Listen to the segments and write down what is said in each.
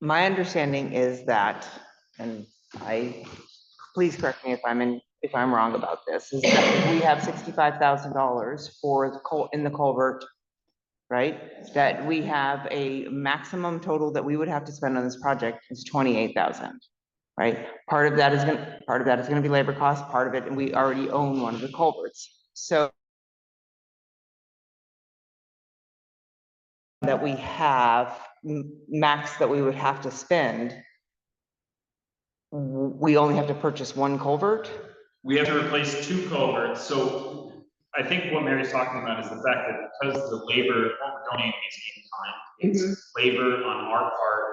my understanding is that, and please correct me if I'm wrong about this, is that we have $65,000 for in the culvert, right? That we have a maximum total that we would have to spend on this project is 28,000, right? Part of that is gonna be labor costs, part of it, and we already own one of the culverts. So that we have max that we would have to spend, we only have to purchase one culvert. We have to replace 2 culverts. So I think what Mary's talking about is the fact that because the labor, we're donating is time, it's labor on our part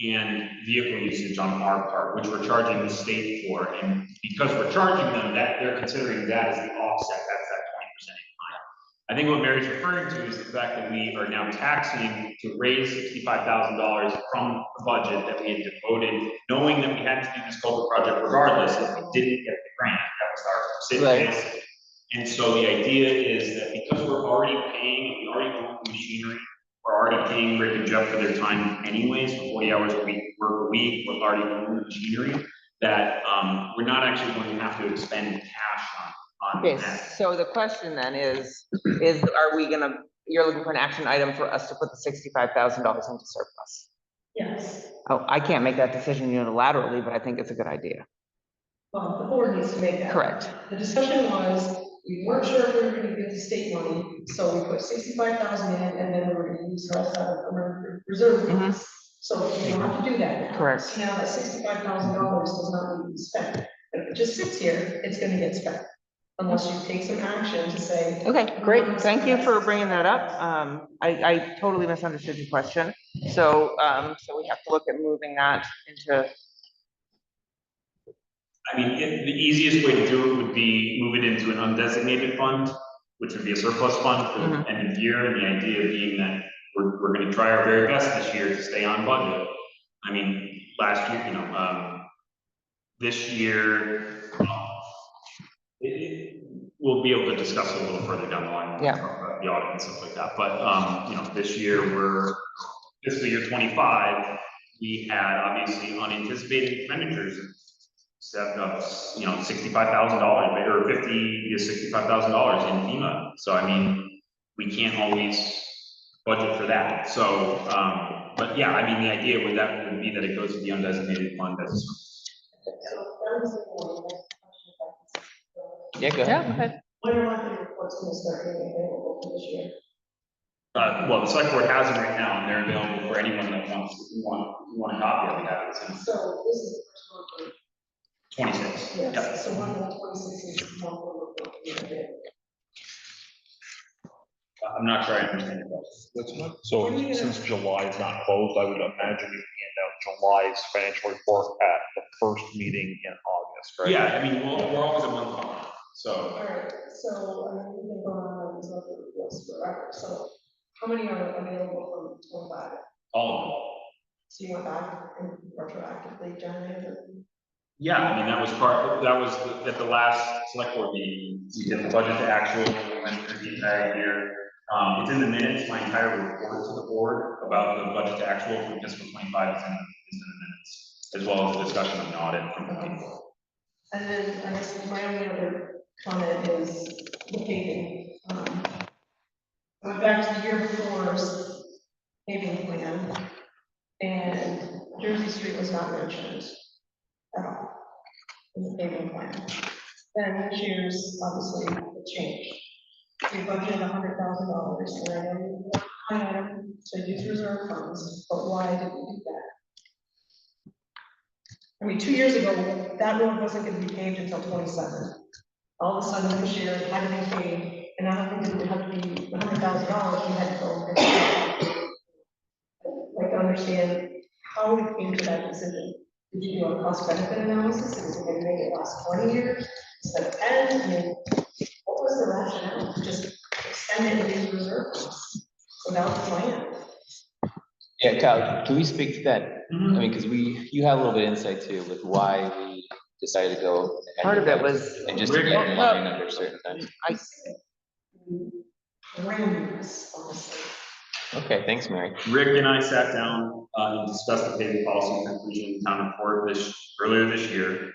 and vehicle usage on our part, which we're charging the state for. And because we're charging them, that they're considering that as the offset, that's that 20% in time. I think what Mary's referring to is the fact that we are now taxing to raise $65,000 from the budget that we had devoted, knowing that we had to do this culvert project regardless if we didn't get the grant. That was our decision. Right. And so the idea is that because we're already paying, we already own the machinery, we're already paying Rick and Jeff for their time anyways, for 40 hours a week, work a week, we're already owning the machinery, that we're not actually going to have to expend cash on okay, that. so the question then is are we gonna, you're looking for an action item for us to put the $65,000 into surplus? Yes. Oh, I can't make that decision unilaterally, but I think it's a good idea. Well, the board needs to make that. Correct. The discussion was, we weren't sure if we were gonna get the state money, so we put 65,000 in, and then we were gonna use the rest out of the reserve funds. So we don't have to do that now. Correct. So now that $65,000 does not need to be spent. If it just sits here, it's gonna get spent. Unless you take some action to say. Okay, great. Thank you for bringing that up. I totally misunderstood your question. So, so we have to look at moving that into. I mean, the easiest way to do it would be move it into an undesignated fund, which would be a surplus fund for the end of the year. And the idea being that we're going to try our very best this year to stay on budget. I mean, last year, this year, we'll be able to discuss it a little further down the line. Yeah. About the audit and stuff like that. But, this year we're fiscal year 25. We had obviously unanticipated expenditures set up, $65,000 or $50,000 to $65,000 in FEMA. So, I mean, we can't always budget for that. So, but yeah, I mean, the idea would be that it goes to the undesignated fund. Yeah, go ahead. When are monthly reports going to start being available for this year? Well, the Selectboard has them right now, and they're available for anyone that want a copy of it. So this is the first month. 26. Yes. Yep. So when will 26 is monthly report be available? I'm not sure I understand your question. So since July is not closed, I would imagine you hand out July's financial report at the first meeting in August, right? Yeah, I mean, we're always a month behind. So. All right. So I mean, we've been going on these monthly reports forever. So how many are available from 25? All of them. So you went back and retroactively generated them? Yeah, I mean, that was at the last select board meeting, we did the budget to actual, we went through the entire year. It's in the minutes, my entire report to the board about the budget to actual for fiscal 25 is in the minutes, as well as the discussion of an audit from 24. And then I guess my only other comment is the paving. Went back to the year before's paving plan, and Jersey Street was not mentioned at all in the paving plan. Then this year's obviously it changed. We budgeted $100,000, and I know you want to use reserve funds, but why did we do that? I mean, 2 years ago, that road wasn't going to be paved until 27. All of a sudden this year, it had to be paved, and I don't think it would have to be $100,000. We had to go. Like to understand how we came to that decision. Did you do a cost benefit analysis? Is it going to make it last 20 years instead of 10? I mean, what was the rationale to just extend it in these reserves without the plan? Yeah, Kyle, can we speak to that? I mean, because you have a little bit of insight too with why we decided to go. Part of it was. And just to get in line under a certain time. Randomness, honestly. Okay, thanks, Mary. Rick and I sat down and discussed the paving policy conclusion in town report earlier this year.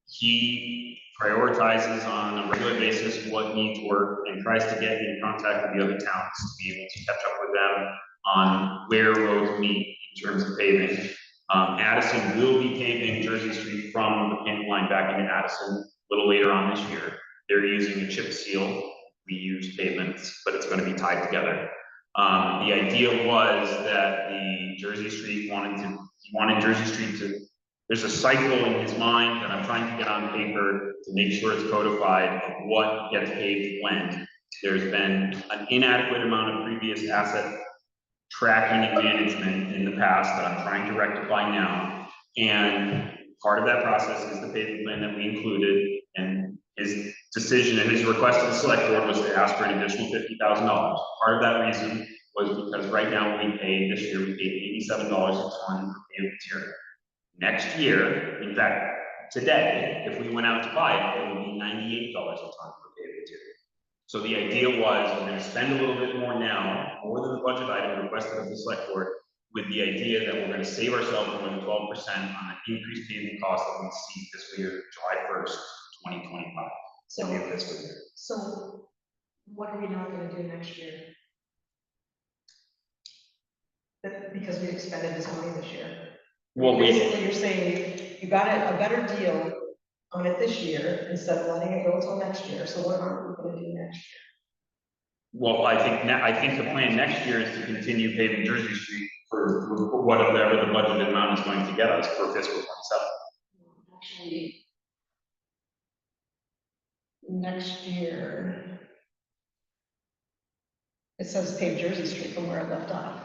He prioritizes on a regular basis what needs work and tries to get in contact with the other towns to be able to catch up with them on where roads meet in terms of paving. Addison will be paving Jersey Street from the paving line back into Addison a little later on this year. They're using a chip seal. We use pavements, but it's going to be tied together. The idea was that he wanted Jersey Street to, there's a cycle in his mind that I'm trying to get on paper to make sure it's codified of what gets paved when. There's been an inadequate amount of previous asset tracking and management in the past that I'm trying to rectify now. And part of that process is the paving plan that we included, and his decision and his request to the select board was to ask for an additional $50,000. Part of that reason was because right now this year we paid $87 a ton for paved material. Next year, in fact, today, if we went out to buy it, it would be $98 a ton for paved material. So the idea was we're going to spend a little bit more now, more than the budget item requested of the select board, with the idea that we're going to save ourselves more than 12% on the increased paving cost that we see fiscal year July 1st, 2025. So what are we not gonna do next year? Because we expended this money this year. Well, Basically, you're saying you got a better deal on it this year instead of letting it go until next year. So what aren't we gonna do next year? Well, I think the plan next year is to continue paving Jersey Street for whatever the budgeted amount is going to get us for fiscal 27. Actually, next year, it says pave Jersey Street from where it left off.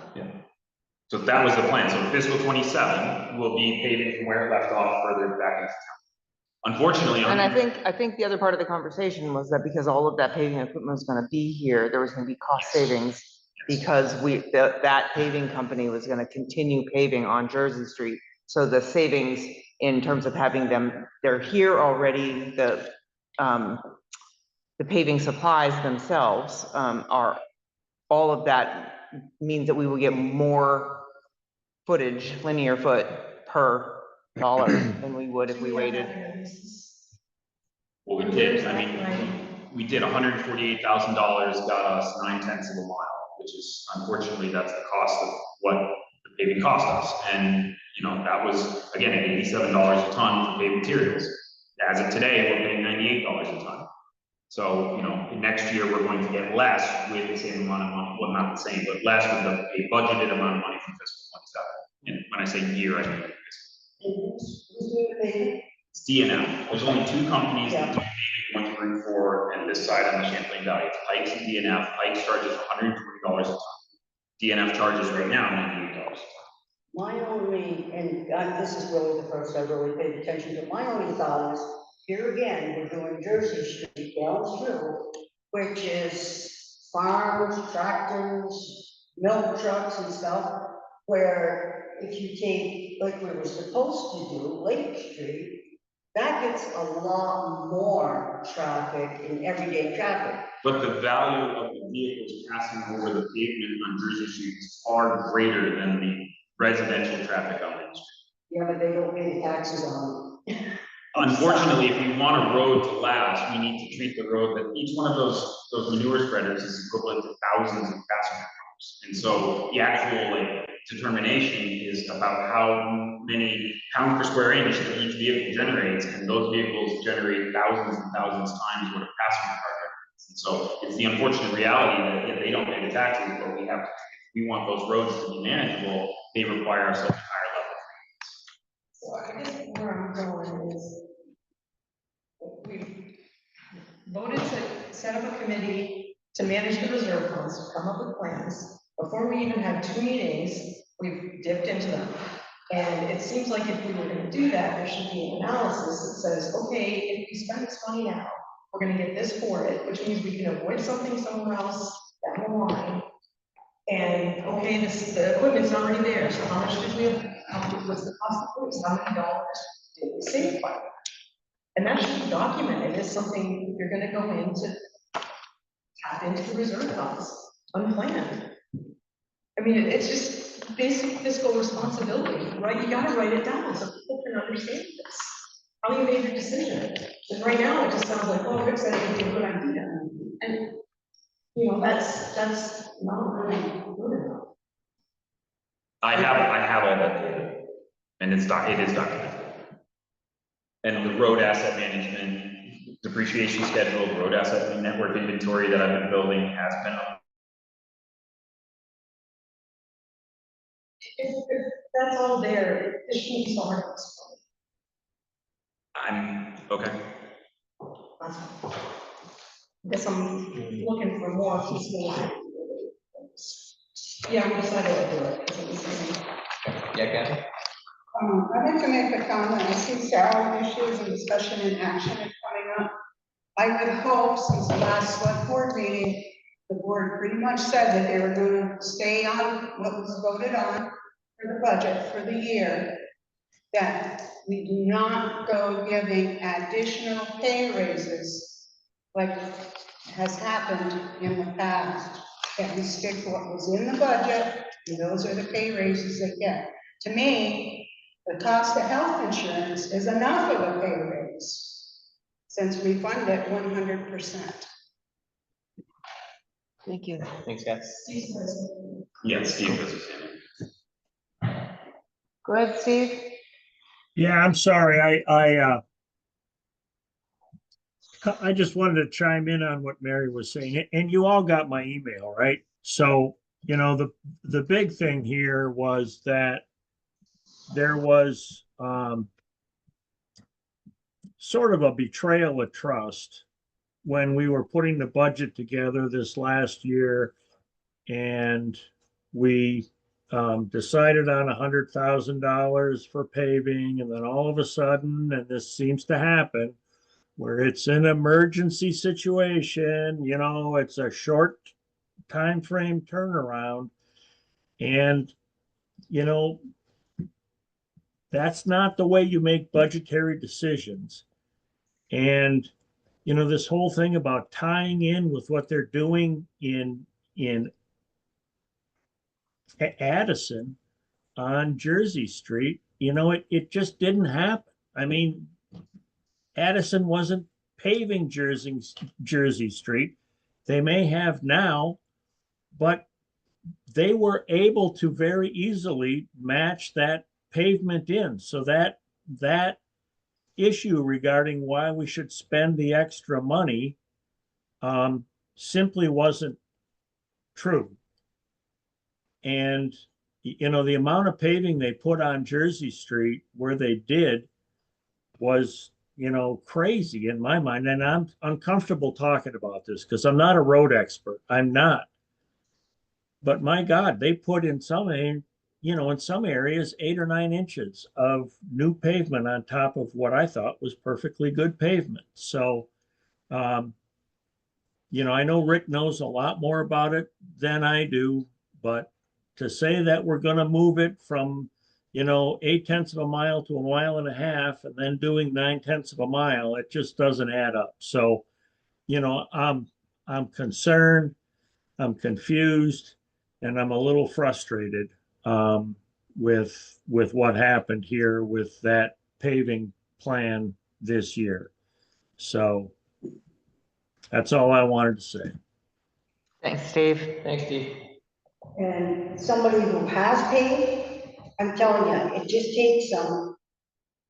So that was the plan. So fiscal 27 will be paving from where it left off further back into town. Unfortunately, And I think the other part of the conversation was that because all of that paving equipment was gonna be here, there was gonna be cost savings because that paving company was gonna continue paving on Jersey Street. So the savings in terms of having them, they're here already, the paving supplies themselves are, all of that means that we will get more footage, linear foot per dollar than we would if we waited. well, we did. I mean, we did $148,000, got us 9/10 of a mile, which is unfortunately that's the cost of what the paving cost us. And that was again at $87 a ton for paved materials. As of today, we're paying $98 a ton. So next year we're going to get less with the same amount of money. Well, not the same, but less with a budgeted amount of money from fiscal 27. And when I say year, I mean it's DNF. There's only two companies that do paving, 1 through 4, and this side on the Champlain Valley. It's Pikes and DNF. Pikes charges $120 a ton. DNF charges right now $98 a ton. My only, and this is really the first I've really paid attention to, my only thought is, here again, we're doing Jersey Street down through, which is farms, tractors, milk trucks and stuff, where if you take, like we were supposed to do, Lake Street, that gets a lot more traffic and everyday traffic. But the value of the vehicles passing over the pavement on Jersey Street is far greater than the residential traffic on Main Street. Yeah, but they don't pay the taxes on it. Unfortunately, if we want a road to last, we need to treat the road that each one of those manure spreaders is equivalent to thousands of passenger cars. And so the actual determination is about how many pounds per square inch that each vehicle generates, and those vehicles generate thousands and thousands times what a passenger car generates. And so it's the unfortunate reality that they don't pay the taxes, but we have to, if we want those roads to be manageable, they require such a higher level. So I guess where I'm going is, we voted to set up a committee to manage the reserve funds, to come up with plans. Before we even had 2 meetings, we've dipped into them. And it seems like if we were gonna do that, there should be an analysis that says, okay, if we spend this money now, we're gonna get this for it, which means we can avoid something somewhere else down the line. And okay, the equipment's already there, so how much did we have, what's the cost of this? How many dollars did we save by that? And that should be documented as something you're gonna go into, tap into the reserve funds, unplanned. I mean, it's just basic fiscal responsibility, right? You gotta write it down so people can understand this. How you made your decision. And right now, it just sounds like, oh, Rick said it'd be a good idea. And, you know, that's not really good enough. I have all that data, and it is documented. And the road asset management, depreciation schedule, the road asset network inventory that I've been building has been up. If that's all there, it shouldn't be so hard to explain. I'm, okay. That's all. I guess I'm looking for more piecemeal. Yeah, we decided to do it. Yeah, Kathy? I'd like to make a comment. I see several issues and discussion and action are coming up. I would hope since the last select board meeting, the board pretty much said that they were going to stay on what was voted on for the budget for the year, that we do not go giving additional pay raises like has happened in the past, that we stick to what was in the budget, and those are the pay raises they get. To me, the cost of health insurance is enough of a pay raise, since we fund it 100%. Thank you. Thanks, Kathy. Yeah, Steve was the same. Go ahead, Steve. Yeah, I'm sorry. I just wanted to chime in on what Mary was saying, and you all got my email, right? So, you know, the big thing here was that there was sort of a betrayal of trust when we were putting the budget together this last year, and we decided on $100,000 for paving, and then all of a sudden, and this seems to happen, where it's an emergency situation, you know, it's a short time frame turnaround, and you know, that's not the way you make budgetary decisions. And you know, this whole thing about tying in with what they're doing in Addison on Jersey Street, you know, it just didn't happen. I mean, Addison wasn't paving Jersey Street. They may have now, but they were able to very easily match that pavement in. So that issue regarding why we should spend the extra money simply wasn't true. And you know, the amount of paving they put on Jersey Street where they did was, you know, crazy in my mind. And I'm uncomfortable talking about this because I'm not a road expert. I'm not. But my God, they put in you know, in some areas, 8 or 9 inches of new pavement on top of what I thought was perfectly good pavement. So, you know, I know Rick knows a lot more about it than I do, but to say that we're going to move it from, you know, 8/10 of a mile to 1.5 miles and then doing 9/10 of a mile, it just doesn't add up. So, you know, I'm concerned, I'm confused, and I'm a little frustrated with what happened here with that paving plan this year. So that's all I wanted to say. Thanks, Steve. Thanks, Steve. And somebody who has paid, I'm telling you, it just takes them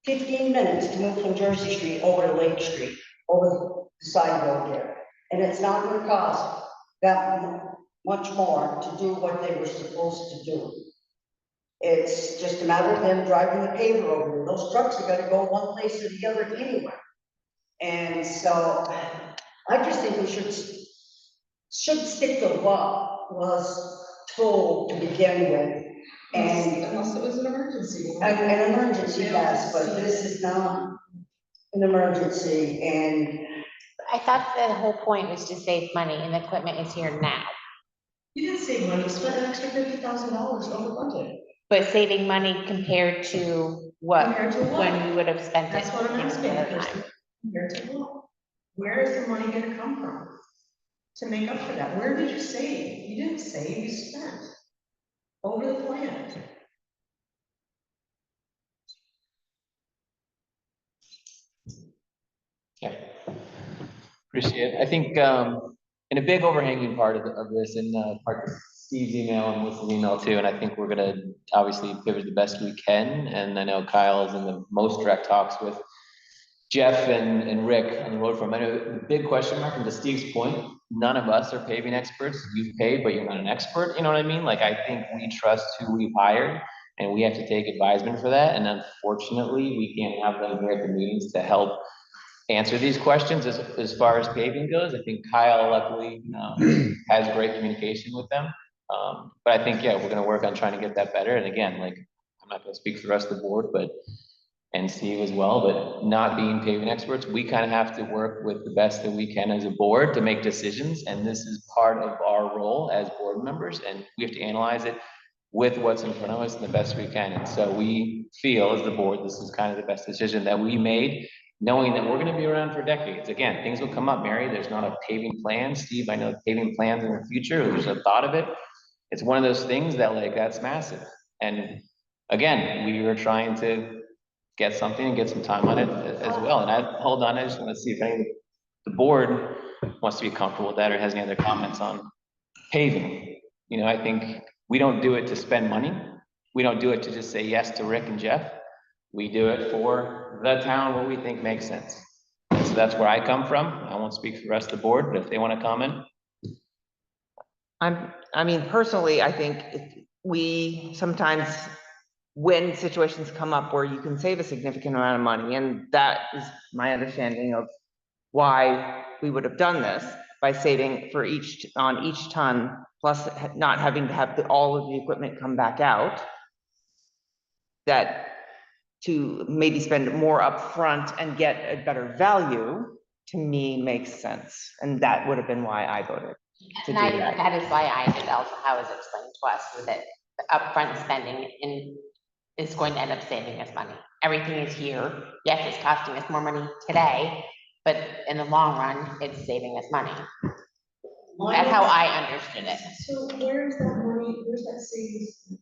15 minutes to move from Jersey Street over to Lake Street, over the side road there. And it's not gonna cost that much more to do what they were supposed to do. It's just a matter of them driving the paver over there. Those trucks are gonna go one place or the other anyway. And so I just think we should stick to what was told to begin with. And Unless it was an emergency. an emergency, yes, but this is not an emergency, and I thought the whole point was to save money and the equipment is here now. You didn't save money, you spent an extra $50,000 over budget. But saving money compared to what, Compared to what? when we would have spent it. That's what I'm asking, another if time. compared to what? Where is the money gonna come from to make up for that? Where did you save? You didn't save, you spent. over the plan. Yeah. Appreciate it. I think, in a big overhanging part of this, and, part of Steve's email and Melissa's email too, and I think we're gonna obviously pivot the best we can, and I know Kyle is in the most direct talks with Jeff and Rick on the road from. I know the big question mark, and to Steve's point, none of us are paving experts. You've paved, but you're not an expert, you know what I mean? Like, I think we trust who we've hired, and we have to take advisement for that, and unfortunately, we can't have them here at the meetings to help answer these questions as far as paving goes. I think Kyle luckily has great communication with them. But I think, yeah, we're gonna work on trying to get that better. And again, like, I'm not gonna speak for the rest of the board, but, and Steve as well, but not being paving experts, we kind of have to work with the best that we can as a board to make decisions. And this is part of our role as board members, and we have to analyze it with what's in front of us the best we can. And so we feel as the board, this is kind of the best decision that we made, knowing that we're gonna be around for decades. Again, things will come up, Mary. There's not a paving plan. Steve, I know paving plans in the future, there's a thought of it. It's one of those things that, like, that's massive. And again, we were trying to get something and get some time on it as well. And hold on, I just wanna see if any of the board wants to be comfortable with that or has any other comments on paving. You know, I think we don't do it to spend money. We don't do it to just say yes to Rick and Jeff. We do it for the town, what we think makes sense. So that's where I come from. I won't speak for the rest of the board, but if they want to comment. I mean, personally, I think we sometimes, when situations come up where you can save a significant amount of money, and that is my understanding of why we would have done this, by saving for each ton, plus not having to have all of the equipment come back out, that to maybe spend more upfront and get a better value, to me makes sense. And that would have been why I voted to do And that. that is why I did also how it was explained to us, so that the upfront spending is going to end up saving us money. Everything is here. Yes, it's costing us more money today, but in the long run, it's saving us money. That's how I understood it. So where's that money, where's that savings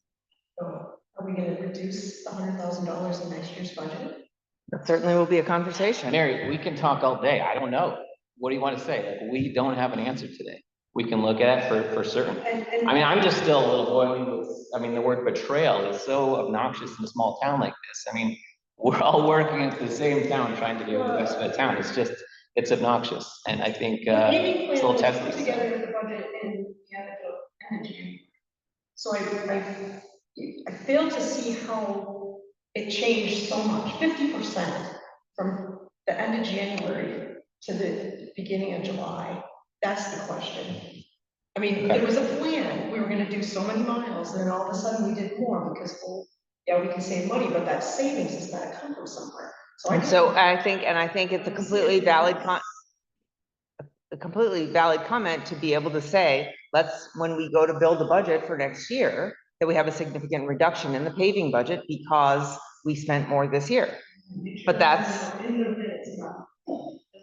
going? Are we gonna reduce $100,000 in next year's budget? That certainly will be a conversation. Mary, we can talk all day. I don't know. What do you want to say? Like, we don't have an answer today. We can look at it for certain. I mean, I'm just still a little boiling with, I mean, the word betrayal is so obnoxious in a small town like this. I mean, we're all working at the same town trying to do the best for the town. It's just, it's obnoxious. And I think, it's a little Put testy. together the budget in the end of January. So I fail to see how it changed so much, 50% from the end of January to the beginning of July. That's the question. I mean, there was a plan, we were gonna do so many miles, and then all of a sudden we did more because, well, yeah, we can save money, but that savings has gotta come from somewhere. And so I think it's a completely valid comment to be able to say, when we go to build the budget for next year, that we have a significant reduction in the paving budget because we spent more this year. But that's,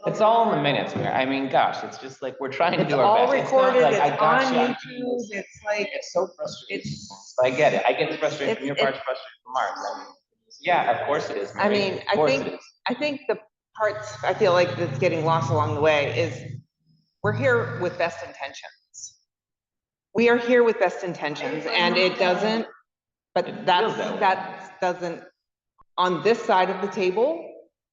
It's all in the minutes, Mary. I mean, gosh, it's just like, we're trying to it's do our all best. It's not recorded, like I it's got on you YouTube, it's like, It's so frustrating. it's, But I get it. I get the frustration from your It's- part, frustrated from ours. I mean, yeah, of course it is. I Mary. mean, Of course it is. I think the parts, I feel like that's getting lost along the way is, we're here with best intentions. We are here with best intentions, and it doesn't, but It that's, feels that way. that doesn't, on this side of the table,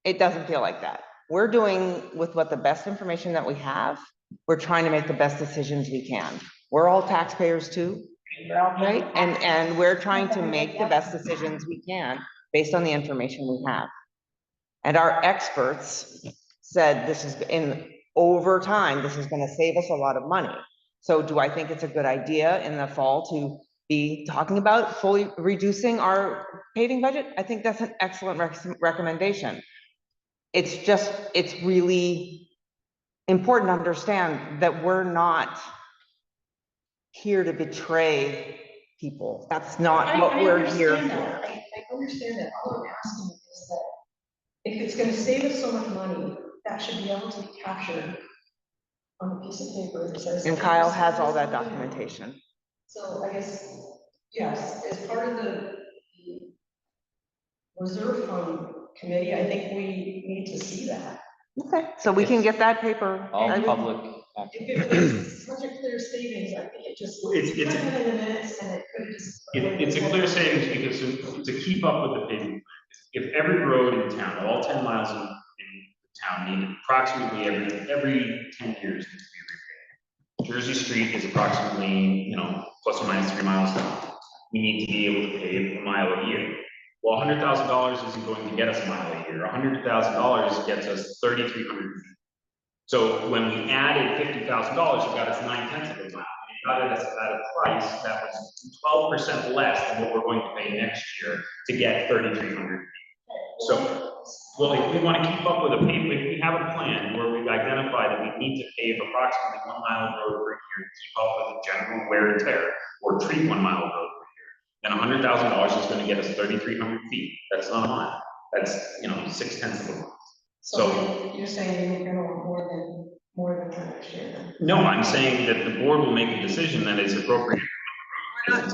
it doesn't feel like that. We're doing with what the best information that we have, we're trying to make the best decisions we can. We're all taxpayers too, right? And we're trying to make the best decisions we can based on the information we have. And our experts said this is over time, this is gonna save us a lot of money. So do I think it's a good idea in the fall to be talking about fully reducing our paving budget? I think that's an excellent recommendation. It's really important to understand that we're not here to betray people. That's not what we're here understand for. that. I understand that. All I'm asking is that if it's gonna save us so much money, that should be able to be captured on a piece of paper that says. And Kyle has all that documentation. So I guess, yes, as part of the reserve fund committee, I think we need to see that. Okay, so we can get that paper. All I mean, public. If it was such a clear savings, I think it just. It's put it in the minutes and it could just. It's a clear savings because to keep up with the paving plan, if every road in town, all 10 miles in the town need approximately every 10 years needs to be repaved. Jersey Street is approximately, plus or minus 3 miles long. We need to be able to pave a mile a year. Well, $100,000 isn't going to get us a mile a year. $100,000 gets us 3,300 feet. So when we added $50,000, it got us 9/10 of a mile. It got us at a price that was 12% less than what we're going to pay next year to get 3,300 feet. So, well, if we want to keep up with a pavement, if we have a plan where we've identified that we need to pave approximately 1 mile of road per year to keep up with the general wear and tear, or treat 1 mile of road per year, then $100,000 is going to get us 3,300 feet. That's not a mile. That's, 6/10 of a mile. So you're saying you're gonna want more than that next year then? No, I'm saying that the board will make a decision that is appropriate. We're-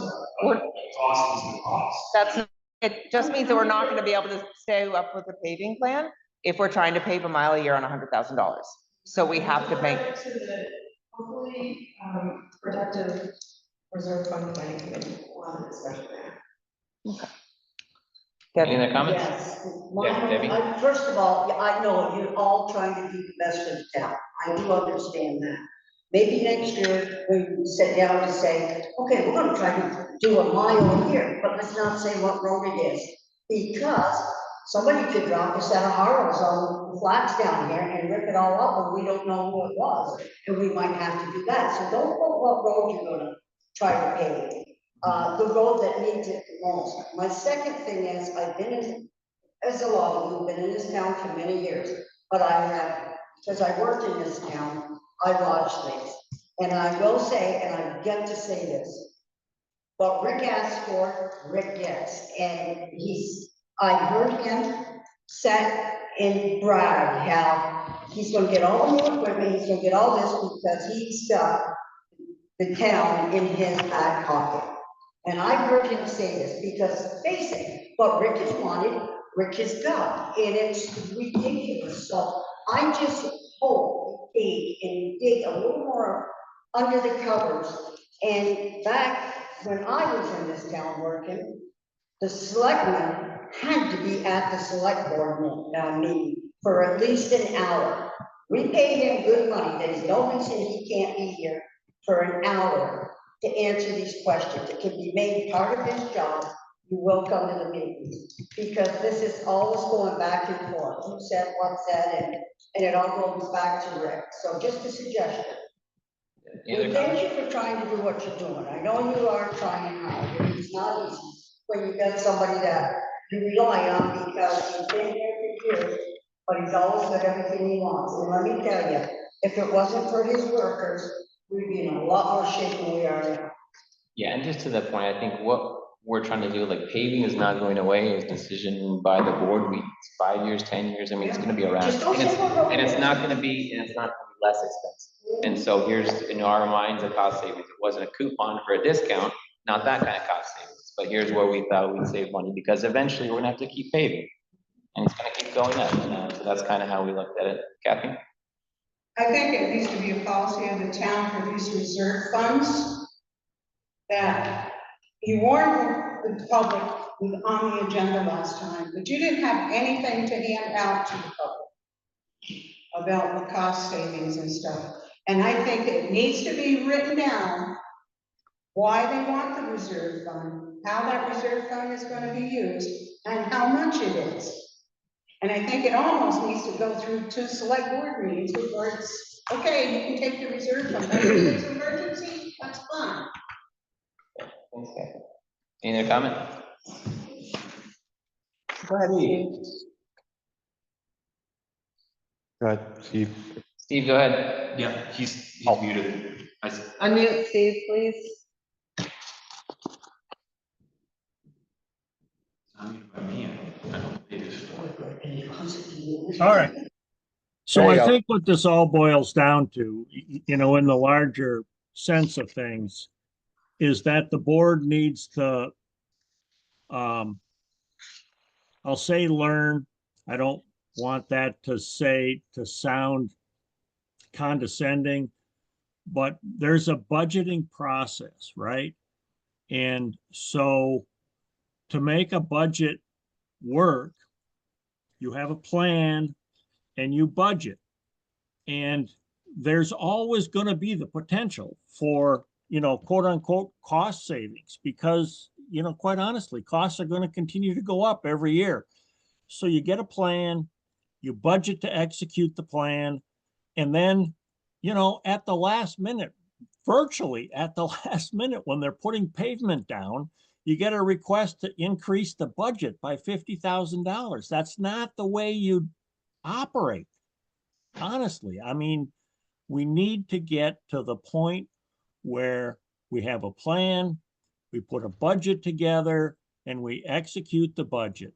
The cost is the cost. That's, it just means that we're not gonna be able to stay up with the paving plan if we're trying to pave a mile a year on $100,000. So we have to make, To the hopefully, productive reserve fund planning committee, one especially there. Any other comments? Yes. Yeah, Debbie? First of all, I know you're all trying to do the best for the town. I do understand that. Maybe next year, we sit down and say, okay, we're gonna try to do a mile a year, but let's not say what road it is. Because somebody could drop a set of Harrows on the flats down here and rip it all up, and we don't know who it was. And we might have to do that. So don't put what road you're gonna try to pave. The road that needs it the most. My second thing is, I've been in, as a lot of you have been in this town for many years, but I have, because I worked in this town, I watched things. And I will say, and I get to say this, what Rick asked for, Rick gets. And I heard him set and brag how he's gonna get all the new equipment, he's gonna get all this because he's got the town in his back pocket. And I heard him say this because face it, what Rick has wanted, Rick has got, and it's ridiculous. So I just hope we dig a little more under the covers. And back when I was in this town working, the selectmen had to be at the select board meeting for at least an hour. We paid him good money. There's no reason he can't be here for an hour to answer these questions. It can be made part of his job. You will come to the meetings, because this is always going back and forth. Who said, what said, and it all goes back to Rick. So just a suggestion. Any other We comments? thank you for trying to do what you're doing. I know you are trying hard. It's not easy when you got somebody that you rely on, because he's been here for years, but he's always got everything he wants. And let me tell you, if it wasn't for his workers, we'd be in a lot more shape than we are now. Yeah, and just to that point, I think what we're trying to do, like paving is not going away, it was a decision by the board, it's 5 years, 10 years, I mean, it's gonna be around. Just don't And it's, say what road and it's it not is. gonna be, and it's not gonna be less expensive. And so here's, in our minds, a cost savings, it wasn't a coupon for a discount, not that kind of cost savings, but here's where we thought we'd save money, because eventually we're gonna have to keep paving. And it's gonna keep going up, and so that's kind of how we looked at it. Kathy? I think it needs to be a policy of the town for these reserve funds, that you warned the public on the agenda last time, but you didn't have anything to hand out to the public about the cost savings and stuff. And I think it needs to be written down why they want the reserve fund, how that reserve fund is going to be used, and how much it is. And I think it almost needs to go through 2 select board meetings before it's, okay, you can take the reserve fund, but if it's an emergency, that's fine. Thanks, Kathy. Any other comment? go ahead, Steve. Go ahead, Steve. Steve, go ahead. Yeah, he's muted. Unmute Steve, please. All right. So There you I go. think what this all boils down to, in the larger sense of things, is that the board needs to, I'll say learn. I don't want that to sound condescending, but there's a budgeting process, right? And so to make a budget work, you have a plan and you budget. And there's always going to be the potential for, quote unquote, cost savings because, quite honestly, costs are going to continue to go up every year. So you get a plan, you budget to execute the plan, and then, at the last minute, virtually at the last minute, when they're putting pavement down, you get a request to increase the budget by $50,000. That's not the way you operate. Honestly, I mean, we need to get to the point where we have a plan, we put a budget together, and we execute the budget.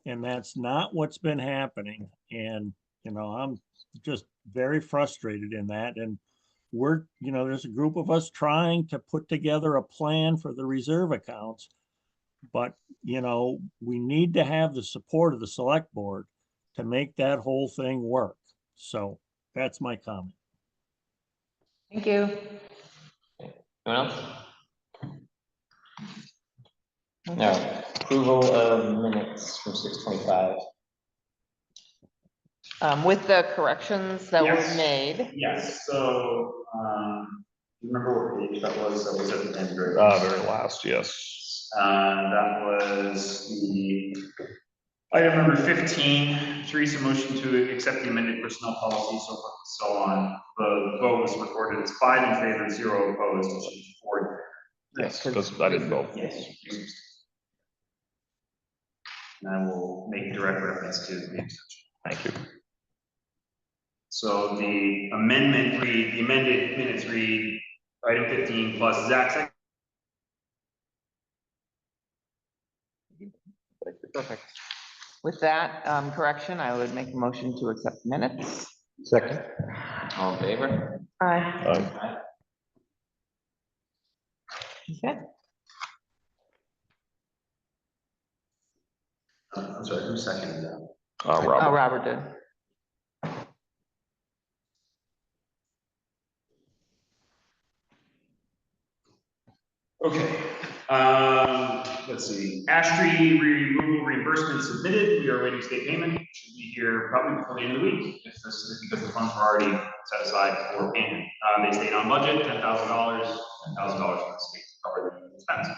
And that's not what's been happening. And, I'm just very frustrated in that. And there's a group of us trying to put together a plan for the reserve accounts. But, we need to have the support of the select board to make that whole thing work. So that's my comment. Thank you. Anyone else? No. Approval of minutes from 6:25. With the corrections that were Yes. made. Yes, so, remember what page that was at the end, right? Very last, yes. That was the item number 15, Teresa motion to accept the amended personnel policy, so forth and so on. The vote was recorded as 5 in favor, 0 opposed, which is 4 in favor. Yes, because I didn't vote. Yes. And I will make direct reference to the extension. Thank you. So the amendment the amended minutes read, item 15 plus Zach's. Perfect. With that correction, I would make a motion to accept minutes. Second. All in favor? Aye. Okay. I'm sorry, who seconded that? Oh, Robert. Robert did. Okay, let's see, ash tree removal reimbursement submitted, we are awaiting state payment, should be here probably before the end of the week, if this is because the funds were already set aside for payment. They stayed on budget, $10,000 from the state to cover the expense.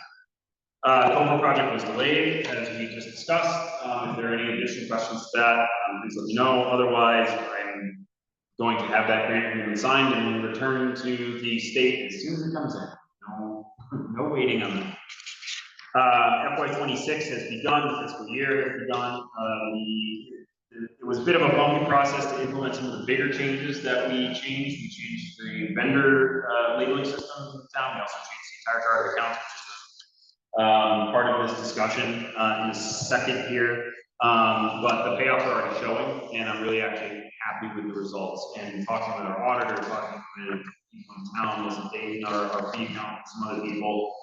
The Culver project was delayed, as we just discussed. If there are any additional questions to that, please let me know, otherwise, I'm going to have that grant agreement signed and return to the state as soon as it comes in. No waiting on that. FY26 has begun, the fiscal year has begun. It was a bit of a bumpy process to implement some of the bigger changes that we changed. We changed the vendor labeling systems in the town. We also changed the entire chart of accounts, which is part of this discussion in a second here. But the payoffs are already showing, and I'm really actually happy with the results. And talking with our auditor, talking with people in town, listening to Dave, our fee accountant, some other people,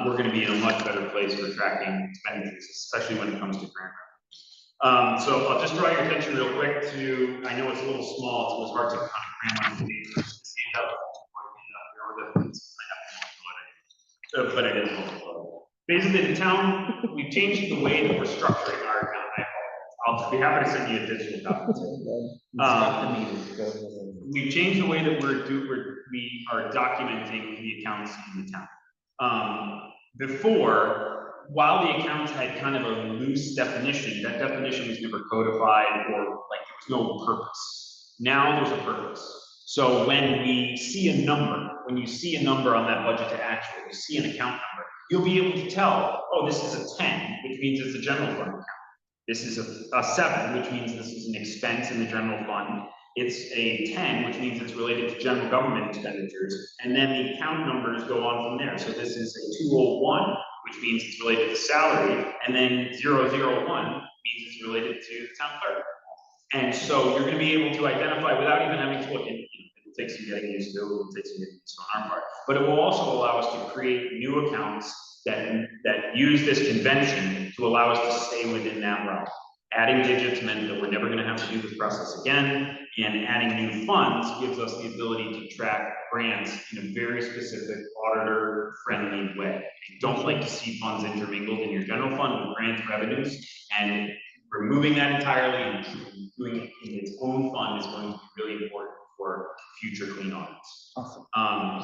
we're going to be in a much better place for tracking expenditures, especially when it comes to grant. So I'll just draw your attention real quick to, I know it's a little small, it was hard to kind of cram on the page. Stand up, but it is multiple. Basically, the town, we've changed the way that we're structuring our account. I'll be happy to send you a digital copy. We've changed the way that we are documenting the accounts in the town. Before, while the accounts had kind of a loose definition, that definition was never codified or like there was no purpose. Now there's a purpose. So when we see a number, when you see a number on that budget to actual, you see an account number, you'll be able to tell, oh, this is a 10, which means it's a general fund account. This is a 7, which means this is an expense in the general fund. It's a 10, which means it's related to general government expenditures. And then the account numbers go on from there. So this is a 201, which means it's related to salary. And then 001 means it's related to the town clerk. And so you're going to be able to identify without even having to look. It'll take some getting used to, it'll take some getting used to on our part. but it will also allow us to create new accounts that use this convention to allow us to stay within that realm. Adding digits meant that we're never gonna have to do this process again, and adding new funds gives us the ability to track grants in a very specific auditor-friendly way. You don't like to see funds intermingled in your general fund with grant revenues, and removing that entirely and doing it in its own fund is going to be really important for future clean audits. Awesome.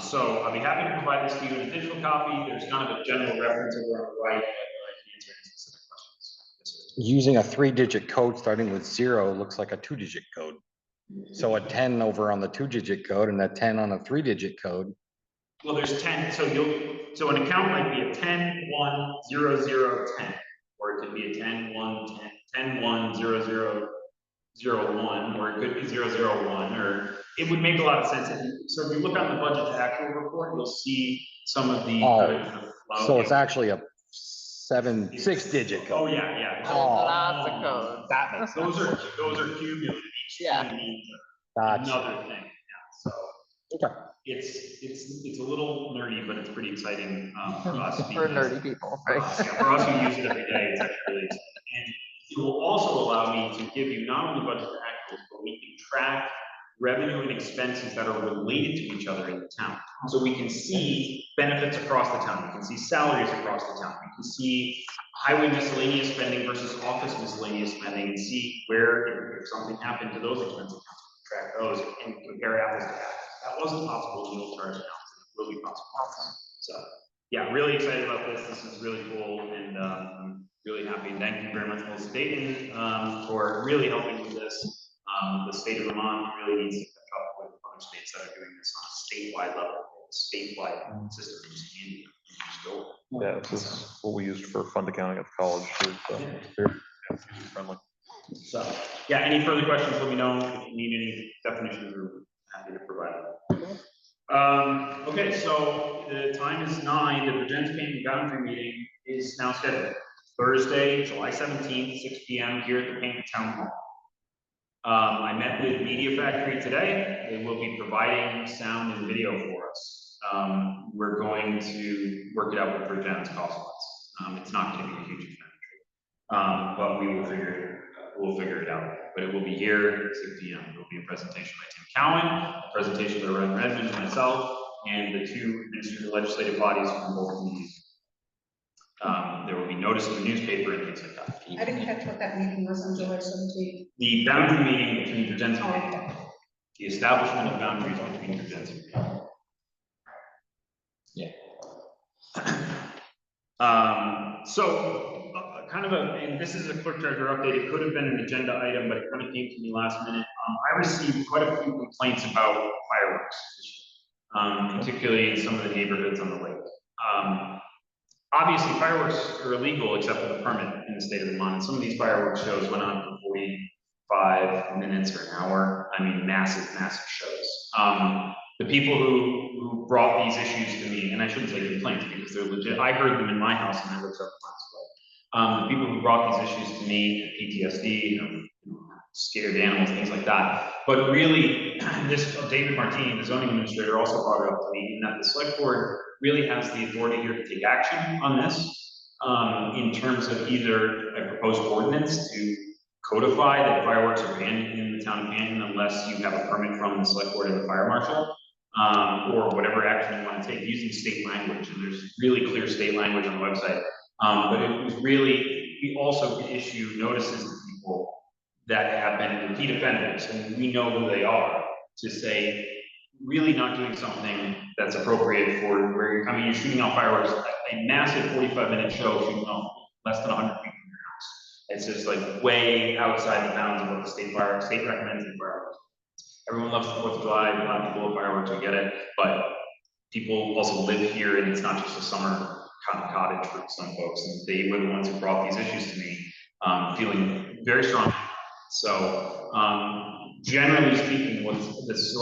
So I'll be happy to provide this to you in a digital copy. There's kind of a general reference over on the right, but I can answer any specific questions. Yes, sir. Using a 3-digit code starting with 0 looks like a 2-digit code. So a 10 over on the 2-digit code and a 10 on a 3-digit code. Well, there's 10, so an account might be a 10, 1, 0, 0, 10, or it could be a 10, 1, 10, 10, 1, 0, 0, 0, 1, or it could be 0, 0, 1, or it would make a lot of sense. So if you look on the budget to actual report, you'll see some of the. So it's actually a 6-digit Oh, code. yeah. Lots of codes. That makes sense. Those are cumulative. Each Yeah. thing means Gotcha. another thing, yeah, so. Okay. It's a little nerdy, but it's pretty exciting, for us. For because- nerdy people, right? Yeah, for us who use it every day, it's actually really exciting. And it will also allow me to give you not only budget to actuals, but we can track revenue and expenses that are related to each other in the town. So we can see benefits across the town, we can see salaries across the town, we can see highway miscellaneous spending versus office miscellaneous spending, and see where, if something happened to those expense accounts, we can track those and compare apples to apples. That wasn't possible in the old charge accounts, it will be possible. Awesome. So, yeah, really excited about this. This is really cool, and I'm really happy. And thank you very much, Melissa Dayton, for really helping with this. The state of Vermont really needs to catch up with other states that are doing this on a statewide level, statewide system. Which is handy. Yeah, this is what we used for fund accounting at the college too, so very user-friendly. So, yeah, any further questions, let me know. If you need any definitions, we're happy to provide them. Okay, so the time is 9, the Virgins Paint Boundary meeting is now scheduled. Thursday, July 17th, 6 p.m. here at the Paint Town Hall. I met with Media Factory today. They will be providing sound and video for us. We're going to work it out with Virgins cost-wise. It's not going to be a huge expenditure, but we'll figure it out. But it will be here at 6 p.m. There will be a presentation by Tim Cowan, a presentation by Ren Redmond, myself, and the 2 administrative legislative bodies from both communities. There will be notice in the newspaper and things like that. I didn't catch what that meeting was on July 17th. The boundary meeting between Virgins Oh, and okay. the establishment of boundaries between Virgins and Yeah. Kind of and this is a clerk treasurer update. It could have been an agenda item, but it kind of came to me last minute. I received quite a few complaints about fireworks, particularly in some of the neighborhoods on the lake. Obviously, fireworks are illegal except for the permit in the state of Vermont. And some of these fireworks shows went on for 45 minutes or an hour. I mean, massive shows. The people who brought these issues to me, and I shouldn't say complaints because they're legit. I heard them in my house and I looked up the people who brought these issues to me, PTSD, scared animals, things like that. But really, this David Martini, the zoning administrator, also brought it up to me in that the select board really has the authority here to take action on this in terms of either a proposed ordinance to codify that fireworks are banned in the town of Canton unless you have a permit from the select board and the fire marshal, or whatever action you want to take using state language. And there's really clear state language on the website. But it was really, we also issue notices to people that have been repeat offenders, and we know who they are, to say, really not doing something that's appropriate for where, I mean, you're shooting off fireworks, a massive 45-minute show shooting off less than 100 people in your house. It's just like way outside the bounds of what the state recommends in fireworks. Everyone loves the 4th of July, a lot of people love fireworks, we get it, but people also live here, and it's not just a summer cottage for some folks, and they were the ones who brought these issues to me, feeling very strong. So, generally speaking, what's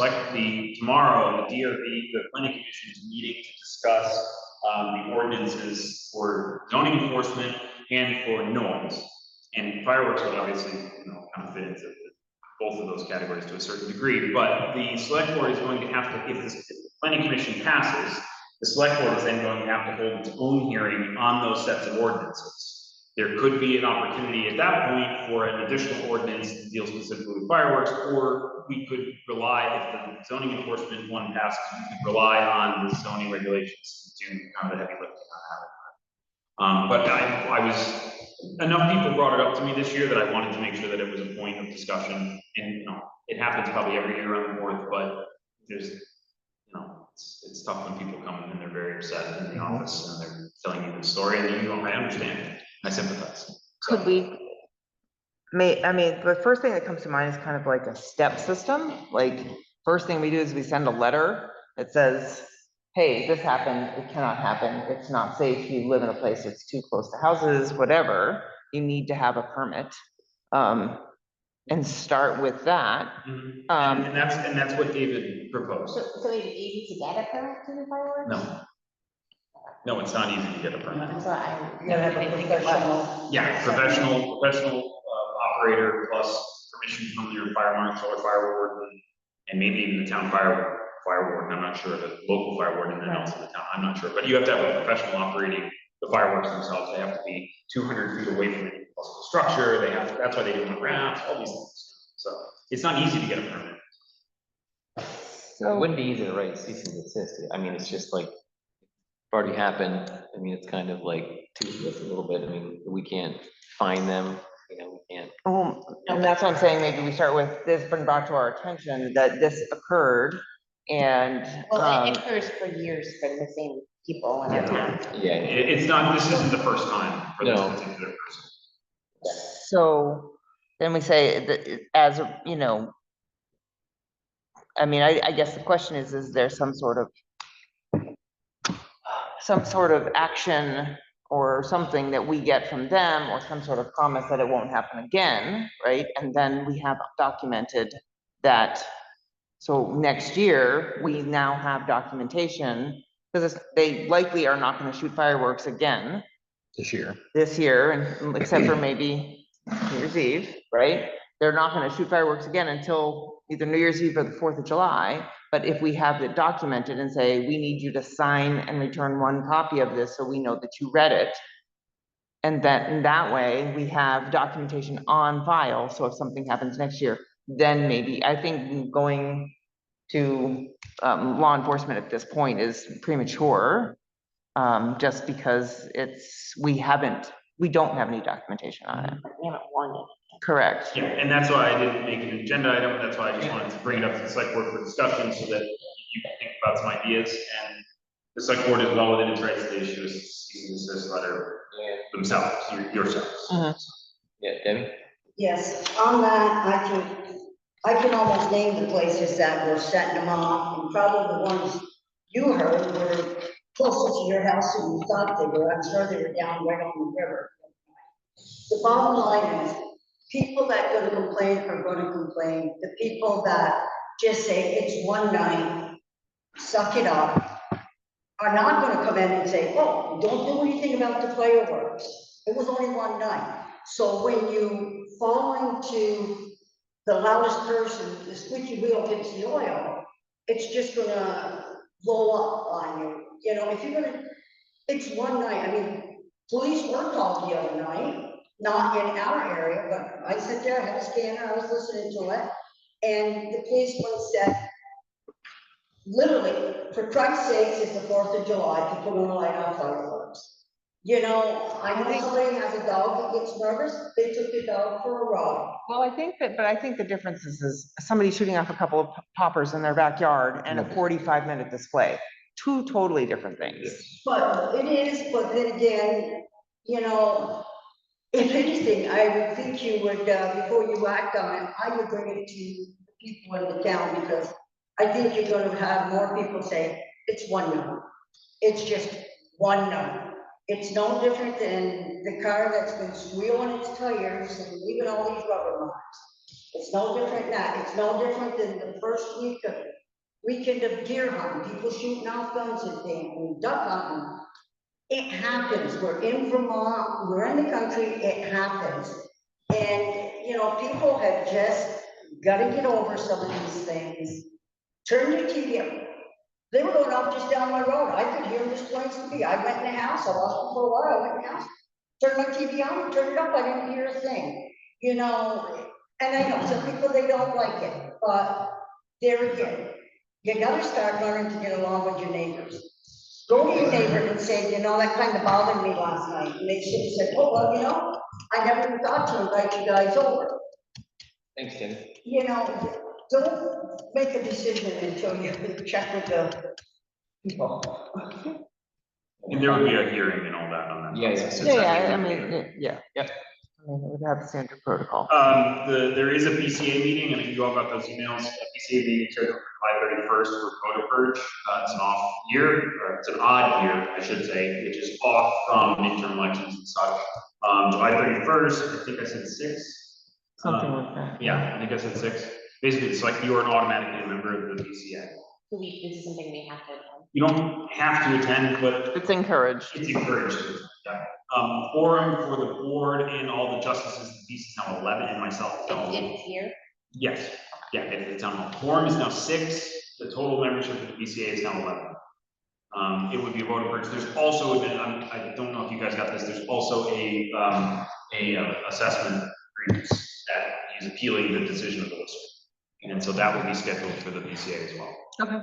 tomorrow, the DRB, the planning commission is meeting to discuss the ordinances for zoning enforcement and for noise. And fireworks would obviously, kind of fit into both of those categories to a certain degree, but the select board is going to have to, if the planning commission passes, the select board is then going to have to hold its own hearing on those sets of ordinances. There could be an opportunity at that point for an additional ordinance to deal specifically with fireworks, or we could rely, if the zoning enforcement one passes, we could rely on the zoning regulations to do kind of the heavy lifting on that. But I was, enough people brought it up to me this year that I wanted to make sure that it was a point of discussion. And, you know, it happens probably every year on the 4th, but there's, you know, it's tough when people come in and they're very upset in the office and they're telling you the story, and you know, I understand, I sympathize. Could we, I mean, the first thing that comes to mind is kind of like a step system. Like, first thing we do is we send a letter that says, hey, this happened, it cannot happen, it's not safe, you live in a place that's too close to houses, whatever, you need to have a permit. And start with that. And that's what David proposed. So is it easy to get a permit to the fireworks? No, it's not easy to get a permit. That's what I. You gotta have a didn't think it was. professional. Yeah, professional operator plus permission from your fire marshal or fire warden, and maybe even the town fire warden, I'm not sure, the local fire warden, and then also the town, I'm not sure, but you have to have a professional operating the fireworks themselves. They have to be 200 feet away from any possible structure, they have, that's why they do on ramps, all these things. So it's not easy to get a permit. It So, wouldn't be easy to write cease and desist. I mean, it's just like, it's already happened. I mean, it's kind of like toothless a little bit. I mean, we can't find them, you know, we can't. and that's what I'm saying, maybe we start with this, bring back to our attention that this occurred, and, Well, it occurs for years for the same people in our town. Yeah. It's not, this isn't the first time for this No. particular person. so then we say that as, you know, I mean, I guess the question is there some sort of action or something that we get from them, or some sort of promise that it won't happen again, right? And then we have documented that, so next year, we now have documentation, because they likely are not gonna shoot fireworks again this year. and except for maybe New Year's Eve, right? They're not gonna shoot fireworks again until either New Year's Eve or the 4th of July. But if we have it documented and say, we need you to sign and return one copy of this so we know that you read it. And that in that way, we have documentation on file, so if something happens next year, then maybe, I think going to law enforcement at this point is premature. Just because we don't have any documentation on it. We haven't warned it. Correct. Yeah, and that's why I didn't make an agenda item, that's why I just wanted to bring it up to the select board for discussion, so that you can think about some ideas, and the select board is well within its rights to issue a cease and desist letter themselves, yourselves. Yeah, Debbie? Yes, on that, I can almost name the places that were setting them off, and probably the ones you heard were closer to your house than you thought they were. I'm sure they were down right on the river. The bottom line is, people that are gonna complain are gonna complain. The people that just say it's one night, suck it up, are not gonna come in and say, oh, don't do anything about the fireworks. It was only one night. So when you fall into the loudest person, the squeaky wheel gets the oil, it's just gonna blow up on you. You know, if you're gonna, it's one night. I mean, police were called the other night, not in our area, but I sat there, I had a scanner, I was listening to it, and the policeman said, literally, for Christ's sakes, it's the 4th of July, people don't light off fireworks. You know, I know somebody has a dog that gets nervous, they took the dog for a ride. Well, I think the difference is somebody shooting off a couple of poppers in their backyard and a 45-minute display. Two totally different things. But it is, but then again, you know, if anything, I would think you would, before you act on it, I would bring it to the people in the town, because I think you're gonna have more people say, it's one night. It's just one night. It's no different than the car that's been squealing its tires and leaving all these rubber marks. It's no different than that. It's no different than the first weekend of deer hunting, people shooting off guns and duck hunting. It happens. We're in Vermont, we're in the country, it happens. And, you know, people have just got to get over some of these things. Turn your TV up. They were going off just down my road. I could hear them just plain to me. I went in the house, I lost them for a while, I went in the house, turned my TV on, turned it up, I didn't hear a thing, you know? And I know some people, they don't like it, but there again, you gotta start learning to get along with your neighbors. Go to your neighbor and say, you know, that kind of bothered me last night, and they should have said, oh, well, you know, I never even thought to invite you guys over. Thanks, Tim. You know, don't make a decision until you check with the people. And there would be a hearing and all that on that. Yeah, yeah. process. It's Yeah, actually I gonna be- mean, yeah. Yep. I mean, it would have standard protocol. There is a PCA meeting, and you all got those emails, a PCA meeting scheduled for July 31st for voter purge. It's an off year, or it's an odd year, I should say, which is off from midterm elections and such. July 31st, I think I said 6. Something like that. Yeah, I think I said 6. Basically, it's like you are automatically a member of the PCA. So this is something we have to attend. You don't have to attend, but It's encouraged. it's encouraged. Yeah. Forum for the board and all the justices, the PC is now 11, and myself is now 11. It's here. Yes, yeah, it's town hall. Quorum is now 6, the total membership of the BCA is now 11. It would be a voter purge. There's also, I don't know if you guys got this, there's also a assessment grievance that is appealing the decision of the listener. And so that would be scheduled for the BCA as well. Okay.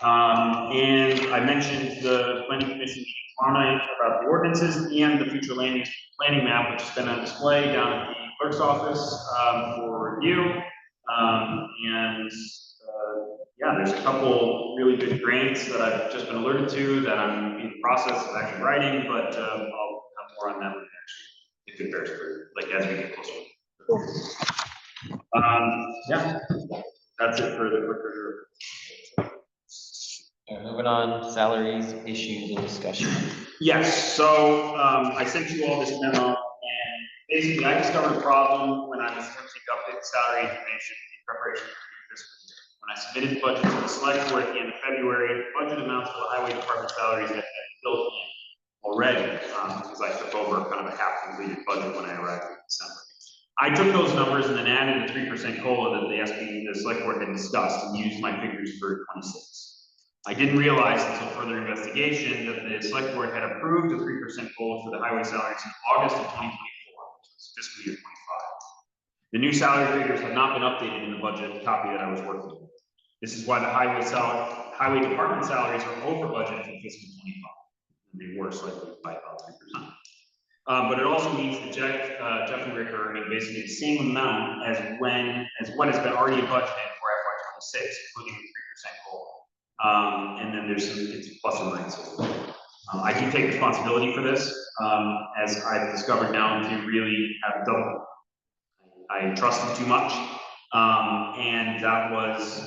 And I mentioned the planning commission meeting tomorrow night about the ordinances and the future land use planning map, which has been on display down at the clerk's office for review. Yeah, there's a couple really good grants that I've just been alerted to that I'm in the process of actually writing, but I'll have more on that one actually, if it bears fruit, like as we get closer. Yeah, that's it for the quick review. All right, moving on, salaries, issues, and discussion. Yes, so I sent you all this memo, and basically I discovered a problem when I was attempting to update the salary information in preparation for this. When I submitted the budget to the select board at the end of February, the budget amounts for the highway department salaries had been built in already, because I took over kind of a half-completed budget when I arrived in December. I took those numbers and then added the 3% COLA that the select board had discussed and used my figures for 26. I didn't realize until further investigation that the select board had approved a 3% COLA for the highway salaries in August of 2024, which was fiscal year 25. The new salary figures have not been updated in the budget copy that I was working with. This is why the highway department salaries are over budget for fiscal 25. And they were slightly by about 3%. But it also means that Jeff and Rick are earning basically the same amount as what has been already budgeted for FY26, including the 3% COLA. And then there's it's plus and minuses. I do take responsibility for this, as I've discovered now to really have double. I trusted too much, and that was,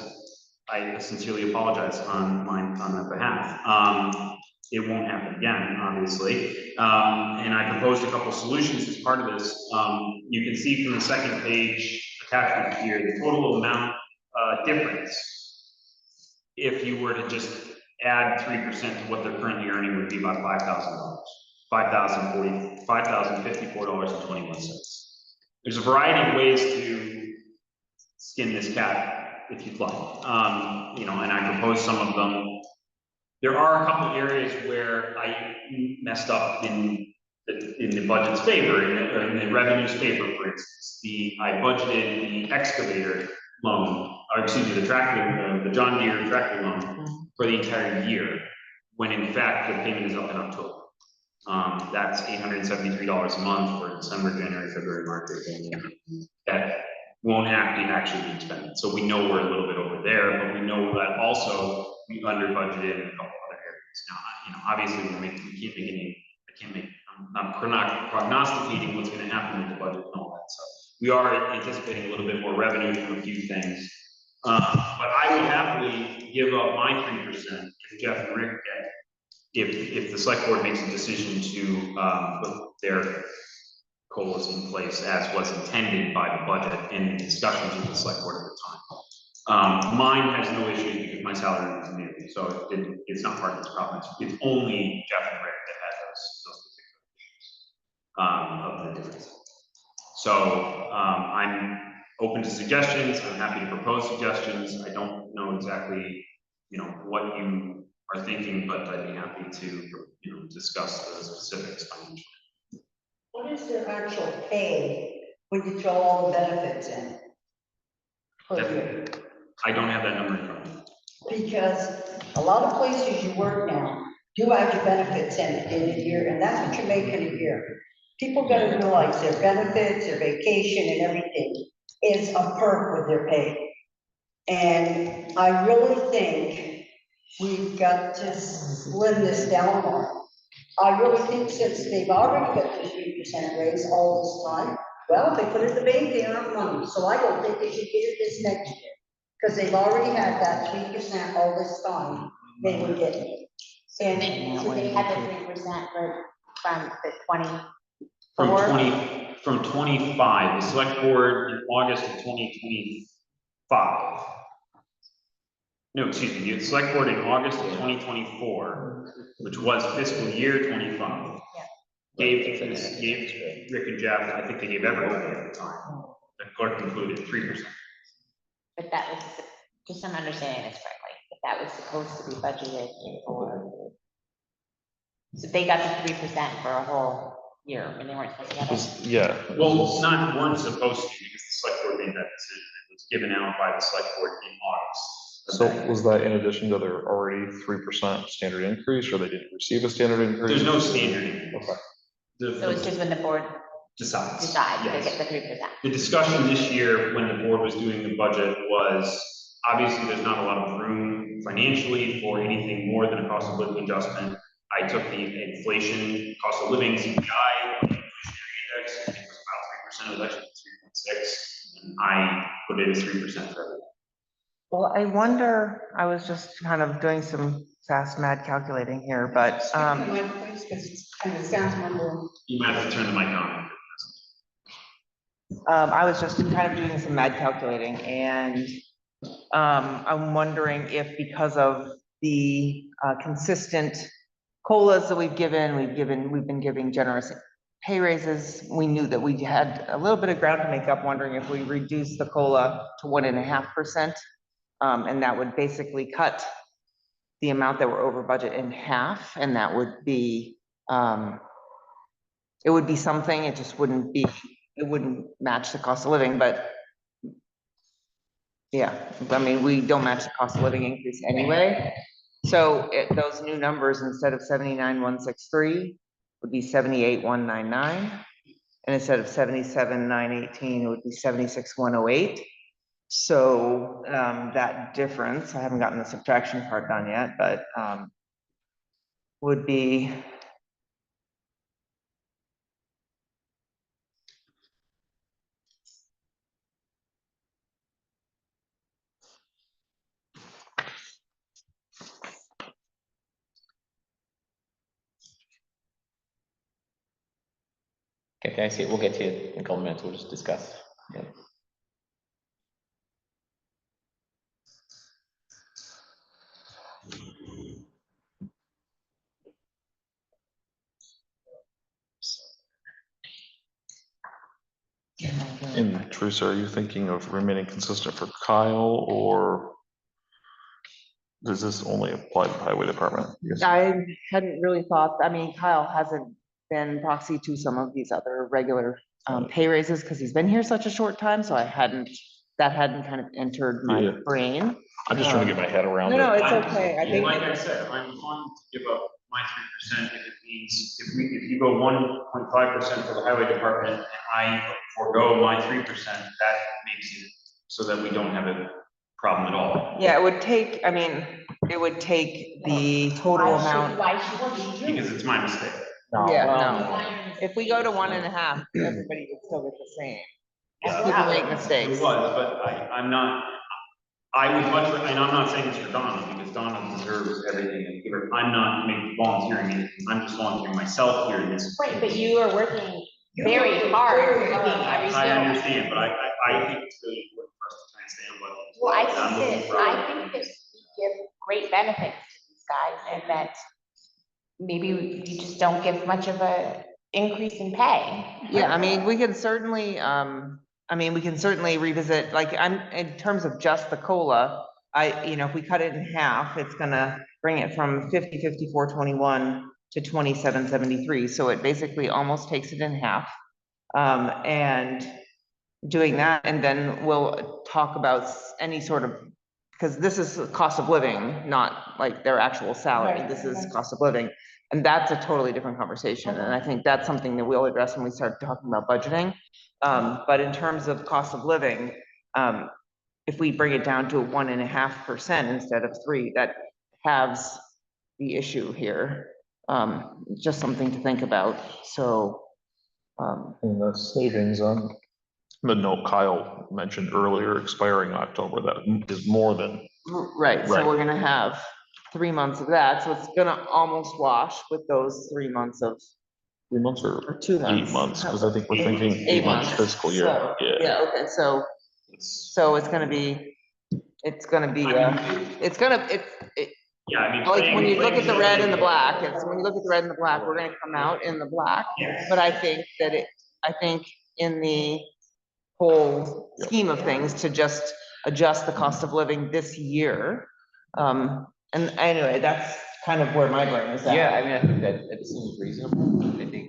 I sincerely apologize on that behalf. It won't happen again, obviously. And I proposed a couple solutions as part of this. You can see from the second page attachment here, the total amount difference. If you were to just add 3% to what they're currently earning would be about $5,000, $5,054.21. There's a variety of ways to skin this cat if you'd like, you know, and I propose some of them. There are a couple areas where I messed up in the budget's favor, in the revenue's favor, for instance. I budgeted the excavator loan, or excuse me, the John Deere tractor loan for the entire year, when in fact the payment is up in October. That's $873 a month for December, January, February, March, April. That won't actually be expended. So we know we're a little bit over there, but we know that also we under budgeted in a couple other areas. Now, you know, obviously I'm prognosticating what's going to happen with the budget and all that. So we are anticipating a little bit more revenue from a few things. But I will happily give up my 3% if Jeff and Rick get, if the select board makes a decision to put their COLAs in place as was intended by the budget and discussions with the select board at the time. Mine has no issues because my salary is new, so it's not part of this problem. It's only Jeff and Rick that has those particular issues of the difference. So I'm open to suggestions. I'm happy to propose suggestions. I don't know exactly what you are thinking, but I'd be happy to, discuss the specifics financially. What is their actual pay when you throw all the benefits in? Per year? I don't have that number in front of me. Because a lot of places you work now do add your benefits in a year, and that's what you make in a year. People gotta realize their benefits, their vacation and everything is a perk with their pay. And I really think we've got to slim this down more. I really think since they've already got the 3% raise all this time, well, if they put it in the bank, they earn money, so I don't think they should get it this next year. Because they've already had that 3% all this time, they were getting it. And So they had the 3% from the 20. From 25, the select board in August of 2025. No, excuse me, the select board in August of 2024, which was fiscal year 25. Gave Rick and Jeff, I think they gave everybody at the time, the clerk included 3%. But that was, just I'm understanding this correctly, but that was supposed to be budgeted for. So they got the 3% for a whole year when they weren't supposed to have it. Yeah. Well, weren't supposed to, because the select board made that decision. It was given out by the select board in August. So was that in addition to their already 3% standard increase, or they didn't receive a standard increase? There's no standard increase. Okay. So it's just when the board Decides. they Yes. get the 3%. The discussion this year, when the board was doing the budget, was obviously there's not a lot of room financially for anything more than a cost of living adjustment. I took the inflation, cost of living, CPI, inflationary index, I think it was about 3%, it was actually 3.6, and I put it as 3% for everything. Well, I wonder, I was just kind of doing some fast mad calculating here, but, Because it kind of sounds more. You might have to turn the mic on. I was just kind of doing some mad calculating, and I'm wondering if because of the consistent COLAs that we've been giving generous pay raises, we knew that we had a little bit of ground to make up, wondering if we reduce the COLA to 1.5%, and that would basically cut the amount that we're over budget in half, and that would be, it would be something, it just wouldn't be, it wouldn't match the cost of living, but yeah, I mean, we don't match the cost of living increase anyway. So those new numbers, instead of 79,163, would be 78,199. And instead of 77,918, it would be 76,108. So that difference, I haven't gotten the subtraction part done yet, but would be Okay, I see. We'll get to you in a couple minutes. We'll just discuss. Yeah. And Teresa, are you thinking of remaining consistent for Kyle, or does this only apply to the highway department? Yes. I hadn't really thought, I mean, Kyle hasn't been proxy to some of these other regular pay raises because he's been here such a short time, so that hadn't kind of entered my Yeah. brain. I'm just trying to get my head around it. No, it's okay. I think, Like I said, I'm fine to give up my 3% if it means, if you go 1.5% for the highway department, and I forego my 3%, that makes it so that we don't have a problem at all. yeah, it would take, I mean, it would take the total amount. Why should we? Because it's my mistake. Yeah, no. If we go to 1.5, everybody would still get the same. Yeah. People make It mistakes. was, but I'm not, I would much, and I'm not saying this for Donna, because Donna deserves everything and give her, I'm not volunteering anything, I'm just volunteering myself here in this. Right, but you are working very hard, making every I single. understand, but I think it's really important for us to try and stay on level. Well, I And I'm think looking that, for- I think that we give great benefits to these guys, and that maybe you just don't give much of a increase in pay. Yeah, I mean, we can certainly, we can certainly revisit, like, in terms of just the COLA, if we cut it in half, it's gonna bring it from 5421 to 2773. So it basically almost takes it in half. And doing that, and then we'll talk about any sort of, because this is the cost of living, not like their actual salary. This is cost of living. And that's a totally different conversation. And I think that's something that we'll address when we start talking about budgeting. But in terms of cost of living, if we bring it down to 1.5% instead of 3%, that halves the issue here. Just something to think about. So, And the savings on the note Kyle mentioned earlier, expiring October, that is more than, right, so Right. we're gonna have 3 months of that, so it's gonna almost wash with those 3 months of, 3 months or or 2 months. 8 months, because I think we're thinking 8 8 months months. fiscal year, So, yeah. okay, so it's gonna be, it's gonna, Yeah, I mean. like, when you look at the playing red and the Jeopardy- black, when you look at the red and the black, we're gonna come out in the black. Yes. But I think in the whole scheme of things, to just adjust the cost of living this year. And anyway, that's kind of where my brain is at. Yeah, I mean, I think that seems reasonable. I think,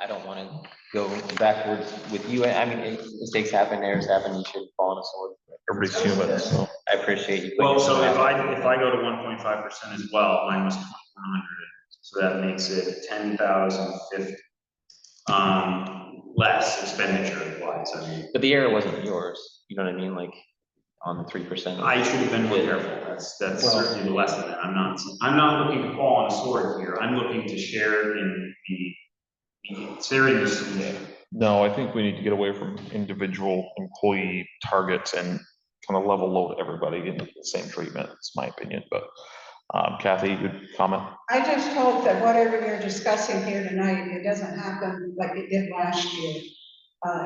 I don't want to go backwards with you. I mean, mistakes happen, errors happen, you shouldn't fall on a sword. Everybody's human, so. I appreciate you. putting Well, so yourself if out. I go to 1.5% as well, mine was 2,100, so that makes it 10,050. Less expenditure wise, I mean. But the error wasn't yours, you know what I mean, like, on the 3%. I should have been more careful, that's Well- certainly the lesson, and I'm not looking to fall on a sword here, I'm looking to share in sharing the solution. No, I think we need to get away from individual employee targets and kind of level load everybody in the same treatment, it's my opinion, but Kathy, you could comment? I just hope that whatever you're discussing here tonight, it doesn't happen like it did last year.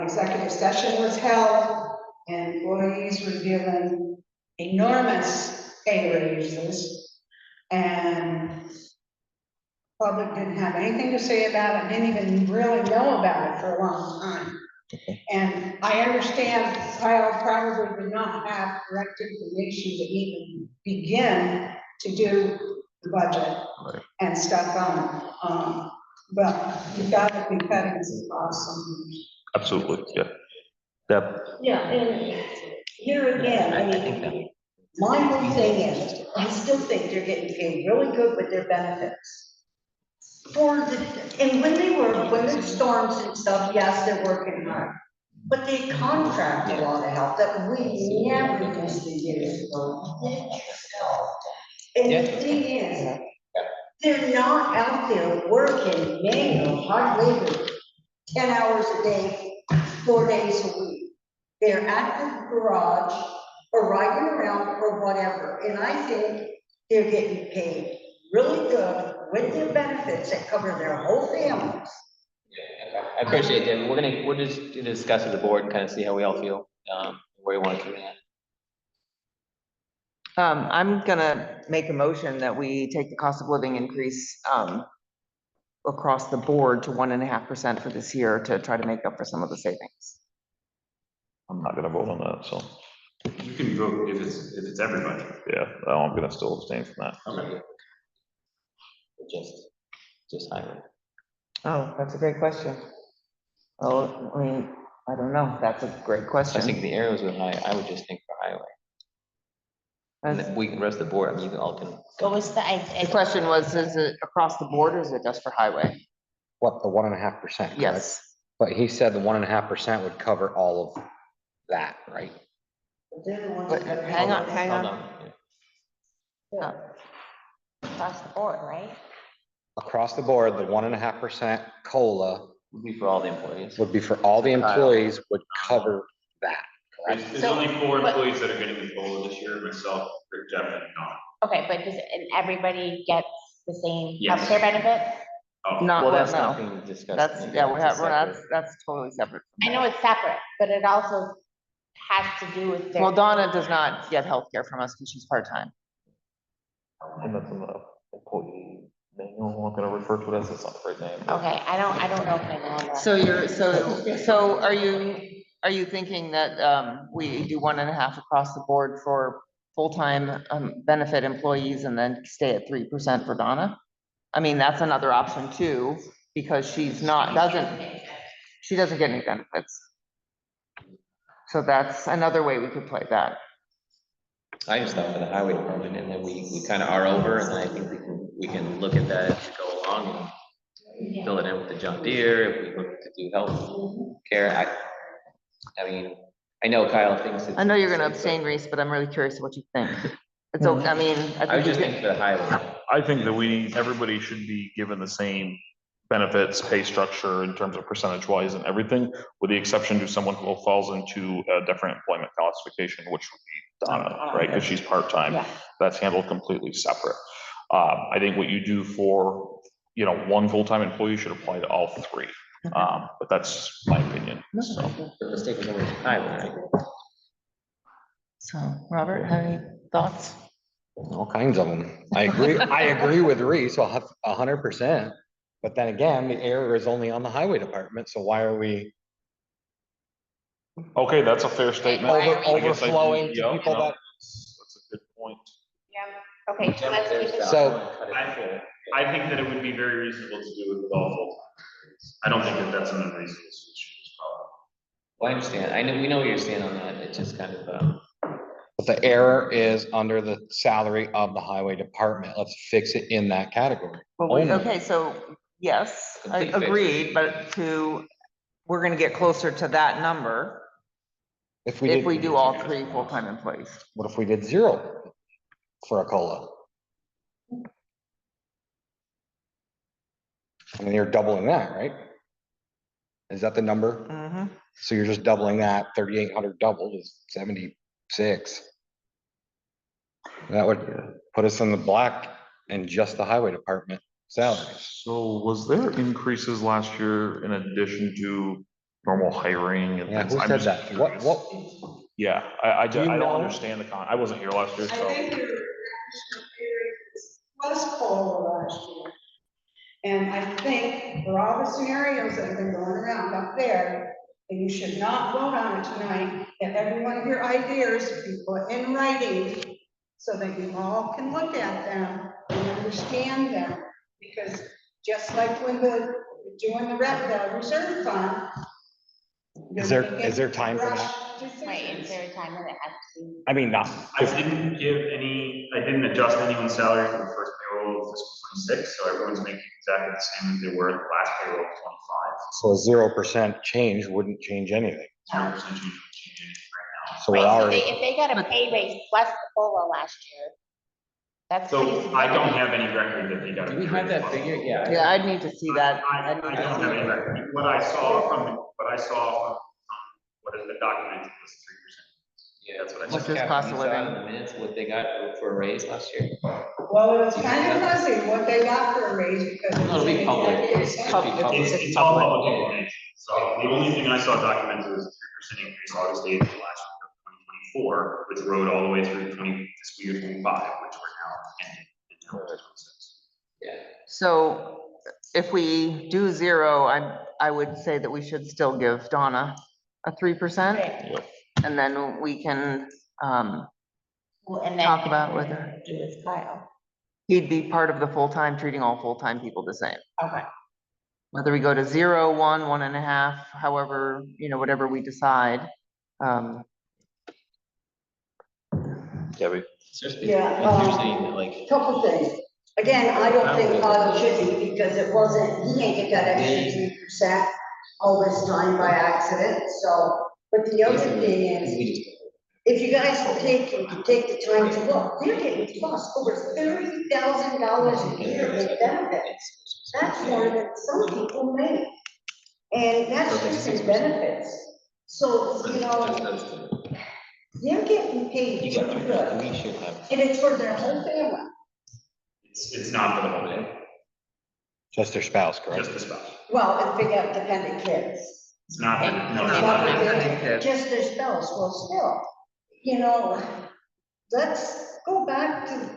Executive session was held, and employees were given enormous pay raises, and public didn't have anything to say about it, didn't even really know about it for a long time. And I understand Kyle probably did not have correct information to even begin to do the budget Right. and stuff on. But you've got to be cutting some costs somewhere. Absolutely, yeah. Deb? Yeah, and here again, I think that. mean, my whole thing is, I still think they're getting paid really good with their benefits. And when the storms and stuff, yes, they're working hard, but they contract a lot of help that we never used to use. And the thing is, they're not out there working manual, hard labor, 10 hours a day, 4 days a week. They're at the garage or riding around or whatever, and I think they're getting paid really good with their benefits that cover their whole families. I appreciate that, we're just gonna discuss as a board and kind of see how we all feel, where you want to do that. I'm gonna make a motion that we take the cost of living increase, across the board to 1.5% for this year to try to make up for some of the savings. I'm not gonna vote on that, so, You can vote if it's everybody. yeah, I'm gonna still abstain from that. Okay. Just highway. Oh, that's a great question. Oh, I mean, I don't know, that's a great I question. think the arrows are high, I would just think for highway. And That's- then we can rest the board, I mean, you all can. What was The question was, is it across the board or is it just for highway? What, the 1.5%? Yes. But he said the 1.5% would cover all of that, right? They're the ones But that- hang on, Hold Yeah. across the board, right? Across the board, the 1.5% COLA Would be for all the employees. would be for all the employees, would cover that. There's only 4 employees that are getting the COLA this year, myself, Rick, Jeff, and Don. Okay, but and everybody gets the same Yes. healthcare benefits? Oh, Not, Well, well, that's not no, being discussed. that's, Maybe yeah, that's a separate- that's totally separate. I know it's separate, but it also has to do with their. Well, Donna does not get healthcare from us because she's part-time. And that's in the employee manual, I'm gonna refer to it as, it's not the right name. but- Okay, I don't know if I know that. So are you, are you thinking that, we do 1.5 across the board for full-time, benefit employees and then stay at 3% for Donna? I mean, that's another option too, because she doesn't get any benefits. So that's another way we could play that. I just thought for the highway department, and then we kind of are over, and then I think we can look at that as we go along and fill it in with the John Deere, if we look to do health care. I mean, I know Kyle thinks it's. I know you're gonna abstain, Reese, but I'm really curious what you think. It's, I mean, I was just thinking for the highway. I think that everybody should be given the same benefits, pay structure in terms of percentage wise and everything, with the exception to someone who falls into a different employment classification, which would be Donna, right? Because she's part-time. Yeah. That's handled completely separate. I think what you do for, one full-time employee should apply to all three. But that's my opinion. So. Let's take it over to highway. So, Robert, have any thoughts? All kinds of them. I agree with Reese 100%. But then again, the error is only on the highway department, so why are we Okay, that's a fair statement. Why are we- overflowing to people that? That's a good point. Yeah, okay, so let's keep it. So- I think that it would be very reasonable to do it with all full-time. I don't think that that's an unreasonable solution. Well, I understand. We know where you're standing on that. It's just kind of, But the error is under the salary of the highway department. Let's fix it in that category. Only. Okay, so, yes, I Complete fix. agreed, but we're gonna get closer to that number If if we did, do all three full-time employees. what if we did 0 for a COLA? I mean, you're doubling that, right? Is that the number? Mhm. So you're just doubling that, 3,800 doubled is 76. That would put us in the black in just the highway department salaries. So was there increases last year in addition to normal hiring and Yeah, things? who I'm said just that? What, curious. what, Yeah, I Do you don't know? understand I wasn't here last year, I so. think your was COLA last year. And I think for all the scenarios that have been going around up there, and you should not vote on it tonight, that every one of your ideas be put in writing so that you all can look at them and understand them. Because just like when doing the reserve fund. Is there time for that? Right, is there a time that it has to be? I mean, not, I didn't adjust anyone's salary for the first payroll of fiscal 26, so everyone's making exactly the same as they were at the last payroll of 25. so a 0% change wouldn't change anything. 0% change anything right now. So we're Right, so already, if they got a pay raise plus the COLA last year, that's pretty So I don't significant. have any record that they got. do we have that figure? Yeah. Yeah, I'd need to see that. I I'd need don't to have see any it. record. What I saw from what is the document was 3%. Yeah, That's what I What's said. his cost of You saw living? in the minutes what they got for a raise last year. Well, it was kind of fuzzy what they got for a raise because. It'll be public. It's It'll be public. It's all public information. So the only thing I saw documented was a 3% increase August 8th of last year of 2024, which rode all the way through fiscal year 25, which we're now ending in 2026. Yeah. So if we do 0, I would say that we should still give Donna a 3%. Right. And then we can, Well, and then. talk about whether- Do this Kyle. he'd be part of the full-time, treating all full-time people the same. Okay. Whether we go to 0, 1, 1.5, however, whatever we decide. Debbie. Yeah, It's usually like, Couple things. Again, I don't think Kyle should be because it wasn't, he didn't get that extra 3% all this time by accident, so. But the other thing is, if you guys take the time to look, they're getting plus over $30,000 a year in benefits. That's more than some people make. And that's just in benefits. So, they're getting paid you pretty got, good. we should have. And it's for their whole family. It's not for the whole day, just their spouse, correct? just the spouse. Well, if they got dependent kids. It's not, no, And- it's It's not. not dependent their- kids. just their spouse, well, still, let's go back to,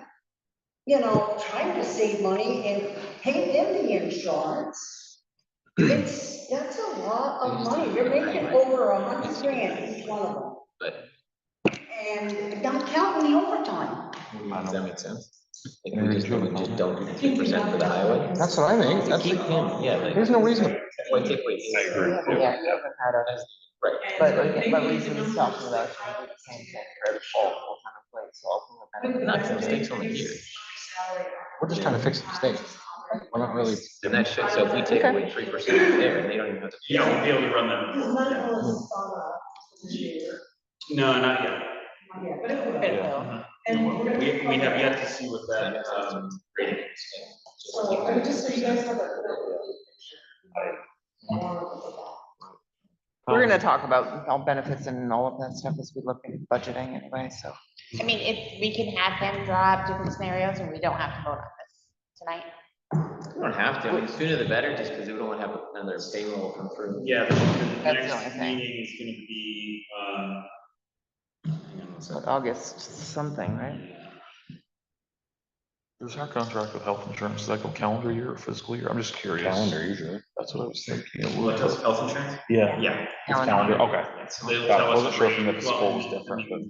trying to save money and pay them the insurance. That's a lot of money. You're making over $100,000 each one of them. But And not counting the overtime. does that make sense? Like, Maybe we just true. don't do the 3% for the highway. That's what I think. To That's, keep him, yeah, like. there's no reason. Why take away? I agree. Yeah, you haven't had a, Right. but Reason's talking about should do the same thing for all full-time employees, so ultimately. Not the mistakes only here. We're just trying to fix the mistakes. We're not really. And that should, so if we take away 3% there, they don't even have to. You don't be able to run them. Because none of us thought of this year. No, not yet. Yeah, but it will. It will. And we're gonna. We have yet to see what that, rating is. So, I mean, just so you guys have a good picture. We're gonna talk about all benefits and all of that stuff as we look at budgeting anyway, so. I mean, if we can have them draw up different scenarios and we don't have to vote on this tonight. We don't have to, I mean, sooner the better, just because we don't want to have another payroll come through. Yeah, the That's the next only thing. meeting is gonna be, hang on one second. August something, right? Does our contract with health insurance, does that go calendar year or fiscal year? I'm just curious. Calendar usually. That's what I was thinking. It What would- does health insurance? Yeah. Yeah. It's calendar, okay. Yeah, so they'll Got it. tell us Wasn't sure if the the rate. fiscal Well, was different, but.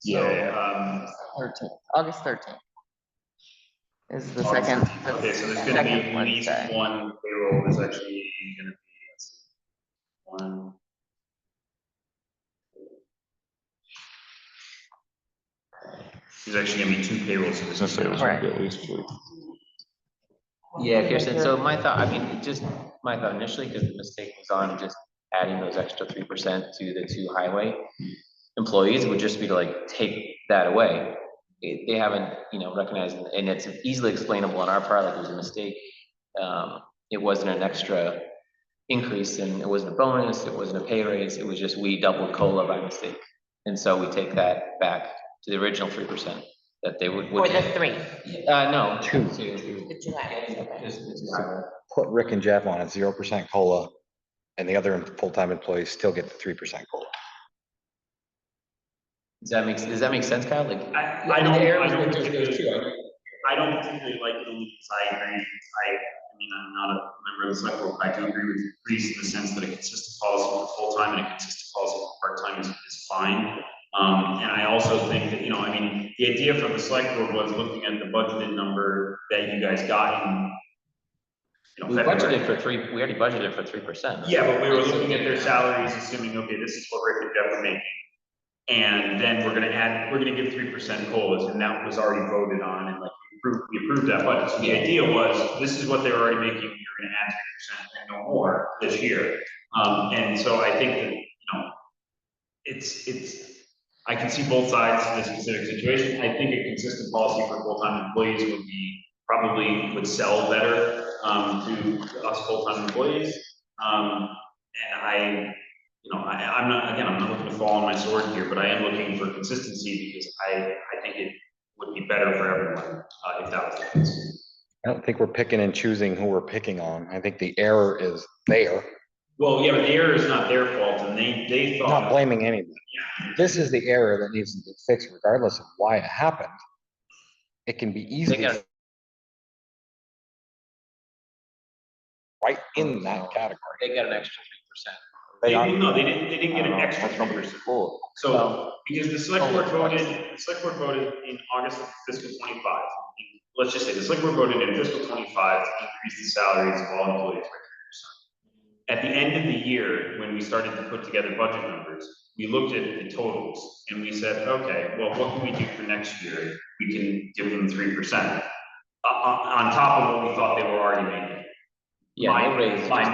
So, 13th, August 13th. Is the August second. 13th. Okay, so there's gonna be second at least Wednesday. one payroll is actually gonna be, let's see, one. There's actually gonna be two payrolls. I was gonna say it was gonna be at least 2. Yeah, Kirsten, so my thought, I mean, just my thought initially, because the mistake was on just adding those extra 3% to the 2 highway employees, would just be to like take that away. They haven't, recognized, and it's easily explainable on our part, like it was a mistake. It wasn't an extra increase, and it wasn't a bonus, it wasn't a pay raise, it was just we doubled COLA by mistake. And so we take that back to the original 3% that they would. Or the 3. No, Two. The 2 items, okay. Just the 2 highway. Put Rick and Jeff on a 0% COLA, and the other full-time employees still get the 3% COLA. Does that make sense, Kyle? Like. I don't particularly like it only because I agree. I mean, I'm not a member of the select board, but I do agree with Reese in the sense that a consistent policy for full-time and a consistent policy for part-time is fine. And I also think that, I mean, the idea from the select board was looking at the budgeted number that you guys got in, We February. budgeted for 3, we already budgeted for 3%. Yeah, but we were looking at their salaries, assuming, okay, this is what Rick and Jeff are making. And then we're gonna give 3% COLAs, and that was already voted on, and like, we approved that budget. So the idea was, this is what they were already making, you're gonna add 3% and no more this year. And so I think that, I can see both sides of this specific situation. I think a consistent policy for full-time employees would sell better, to us full-time employees. And I'm not looking to fall on my sword here, but I am looking for consistency because I think it would be better for everyone, if that was the case. I don't think we're picking and choosing who we're picking on. I think the error is there. Well, yeah, but the error is not their fault, and they I'm not thought, blaming anybody. This is the error that needs to get fixed regardless of why it happened. It can be easily got- right in that category. They got an extra 3%. they didn't get an extra 3%. So, because the select board voted in August of fiscal 25. Let's just say the select board voted in fiscal 25 to increase the salaries of all employees by 3%. At the end of the year, when we started to put together budget numbers, we looked at the totals and we said, okay, well, what can we do for next year? We can give them 3%. On top of what we thought they were already making. Yeah, they raised. My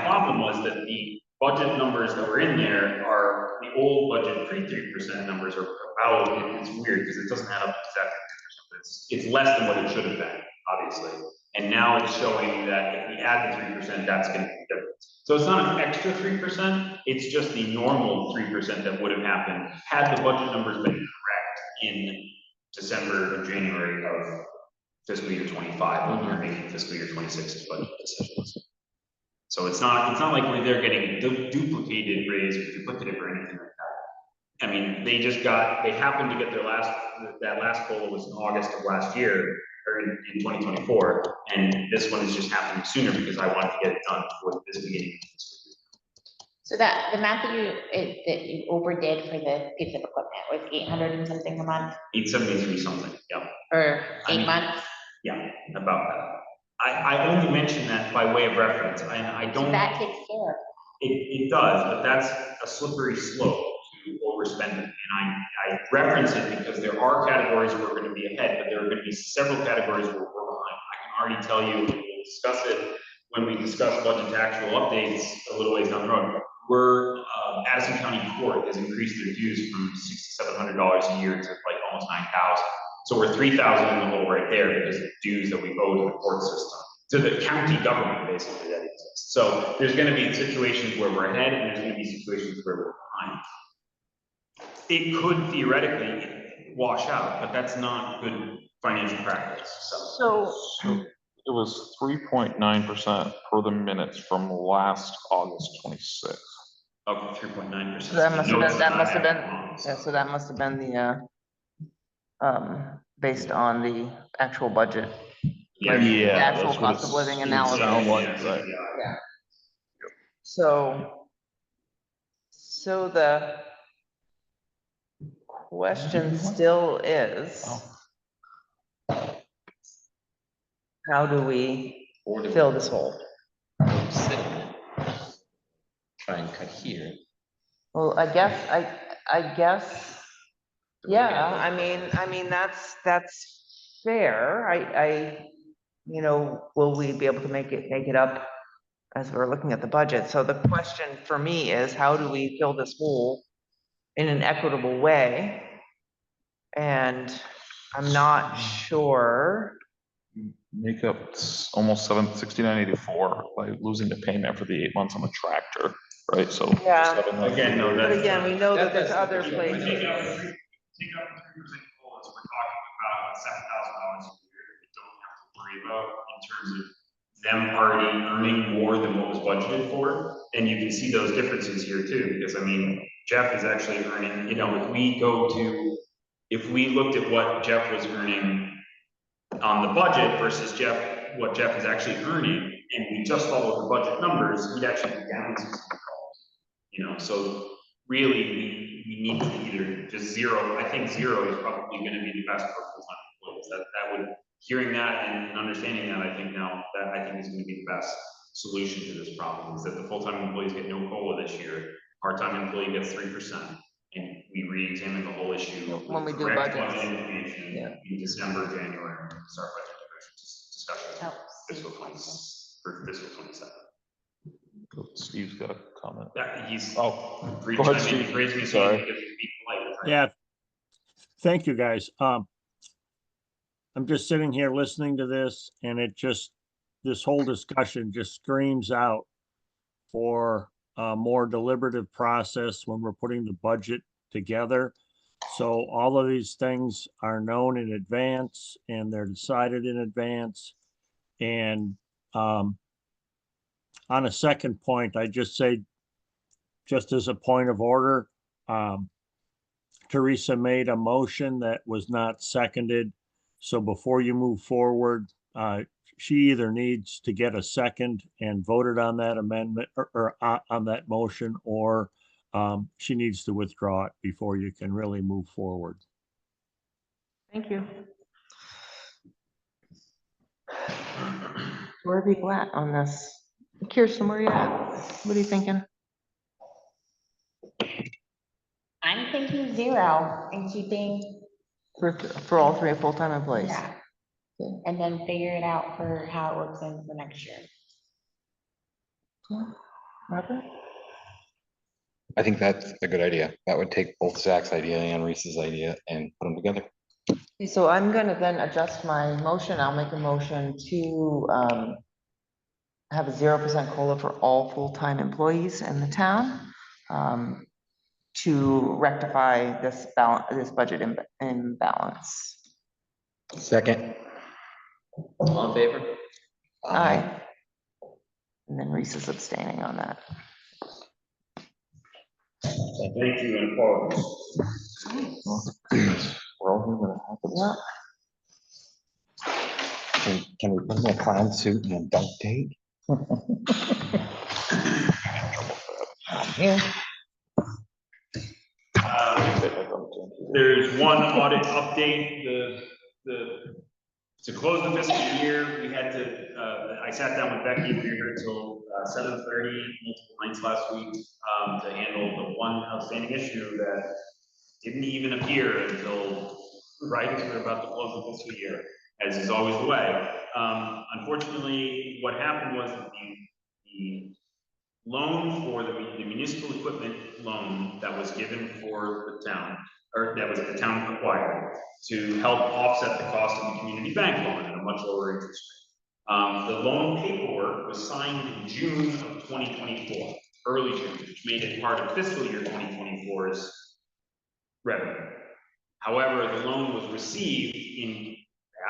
problem was that the budget numbers that were in there are the old budget pre-3% numbers are about, it's weird because it doesn't add up exactly 3%, but it's less than what it should have been, obviously. And now it's showing that if we add the 3%, that's gonna be different. So it's not an extra 3%, it's just the normal 3% that would have happened had the budget numbers been correct in December or January of fiscal year 25, when we were making fiscal year 26's budget decisions. So it's not like they're getting a duplicated raise or duplicative or anything like that. I mean, they happened to get that last COLA was in August of last year, or in 2024, and this one is just happening sooner because I wanted to get it done before this beginning of this week. So that, the math that you overdid for the piece of equipment was 800 and something a month, 873 something, yeah, or I 8 mean- months? yeah, about that. I only mention that by way of reference, and I So don't. that takes care of It does, but that's a slippery slope to overspending. And I reference it because there are categories where we're gonna be ahead, but there are gonna be several categories where we're behind. I can already tell you, we'll discuss it when we discuss budget to actual updates a little ways down the road. Addison County Court has increased their dues from $6,700 a year to like almost 9,000. So we're 3,000 in the hole right there because of dues that we owe to the court system, to the county government, basically, that exists. So there's gonna be situations where we're ahead, and there's gonna be situations where we're behind. It could theoretically wash out, but that's not good financial practice, so. So, It was 3.9% per the minutes from last August 26th. Okay, 3.9%. so that must have been, yeah, so that must have been the, based on the actual budget. Yeah. The actual that's what cost of it's- living it analysis. sounded like, Yeah, right. yeah. So the question still is, how do we Or do we fill this hole? sit in it? Try and cut here. Well, I guess, yeah, I mean, that's fair. You know, will we be able to make it up as we're looking at the budget? So the question for me is, how do we fill this hole in an equitable way? And I'm not sure. Make up almost 6984 by losing the payment for the 8 months on the tractor, right? So. Yeah. 790. Again, no, But that's. again, we know that there's That's- other Take places. out the 3% COLA, we're talking about $7,000 a year that we don't have to worry about in terms of them already earning more than what was budgeted for. And you can see those differences here too, because I mean, Jeff is actually earning, you know, if we looked at what Jeff was earning on the budget versus what Jeff is actually earning, and we just followed the budget numbers, he'd actually be down $60. You know, so really, we need to either just zero. I think zero is probably gonna be the best for full-time employees. That would, hearing that and understanding that, I think is gonna be the best solution to this problem, is that the full-time employees get no COLA this year, part-time employee gets 3%, and we re-examine the whole issue. When we with do correct budgets. budget information Yeah. in December, January, and start budget discussion Helps. fiscal 20, for fiscal 27. Steve's got a comment. Yeah, he's. Oh, Free go ahead, chime in. Steve. Raise me, Sorry. because he's being polite. Yeah. Thank you, guys. I'm just sitting here listening to this and this whole discussion just screams out for a more deliberative process when we're putting the budget together. So all of these things are known in advance and they're decided in advance. And on a second point, I just say, just as a point of order, Teresa made a motion that was not seconded. So before you move forward, she either needs to get a second and voted on that amendment or on that motion, or she needs to withdraw it before you can really move forward. Thank you. Where are people at on this? Kirsten, where are you at? What are you thinking? I'm thinking zero and keeping, For all three full-time employees? yeah. And then figure it out for how it works in for next year. Robert? I think that's a good idea. That would take both Zach's idea and Reese's idea and put them together. So I'm gonna then adjust my motion. I'll make a motion to have a 0% COLA for all full-time employees in the town, to rectify this budget imbalance. Second. All in favor? Aye. And then Reese is abstaining on that. Thank you and apologies. We're all here, but it happens. Yeah. Can we put him in a clown suit and a duck tape? Yeah. There's one audit update, to close the fiscal year, we had to, I sat down with Becky, we were here till 7:30, multiple nights last week, to handle the one outstanding issue that didn't even appear until right as we were about to close the fiscal year, as is always the way. Unfortunately, what happened was that the loan for the municipal equipment loan that was given for the town, or that was the town acquired to help offset the cost of the community bank loan at a much lower interest rate. The loan paperwork was signed in June of 2024, early June, which made it part of fiscal year 2024's revenue. However, the loan was received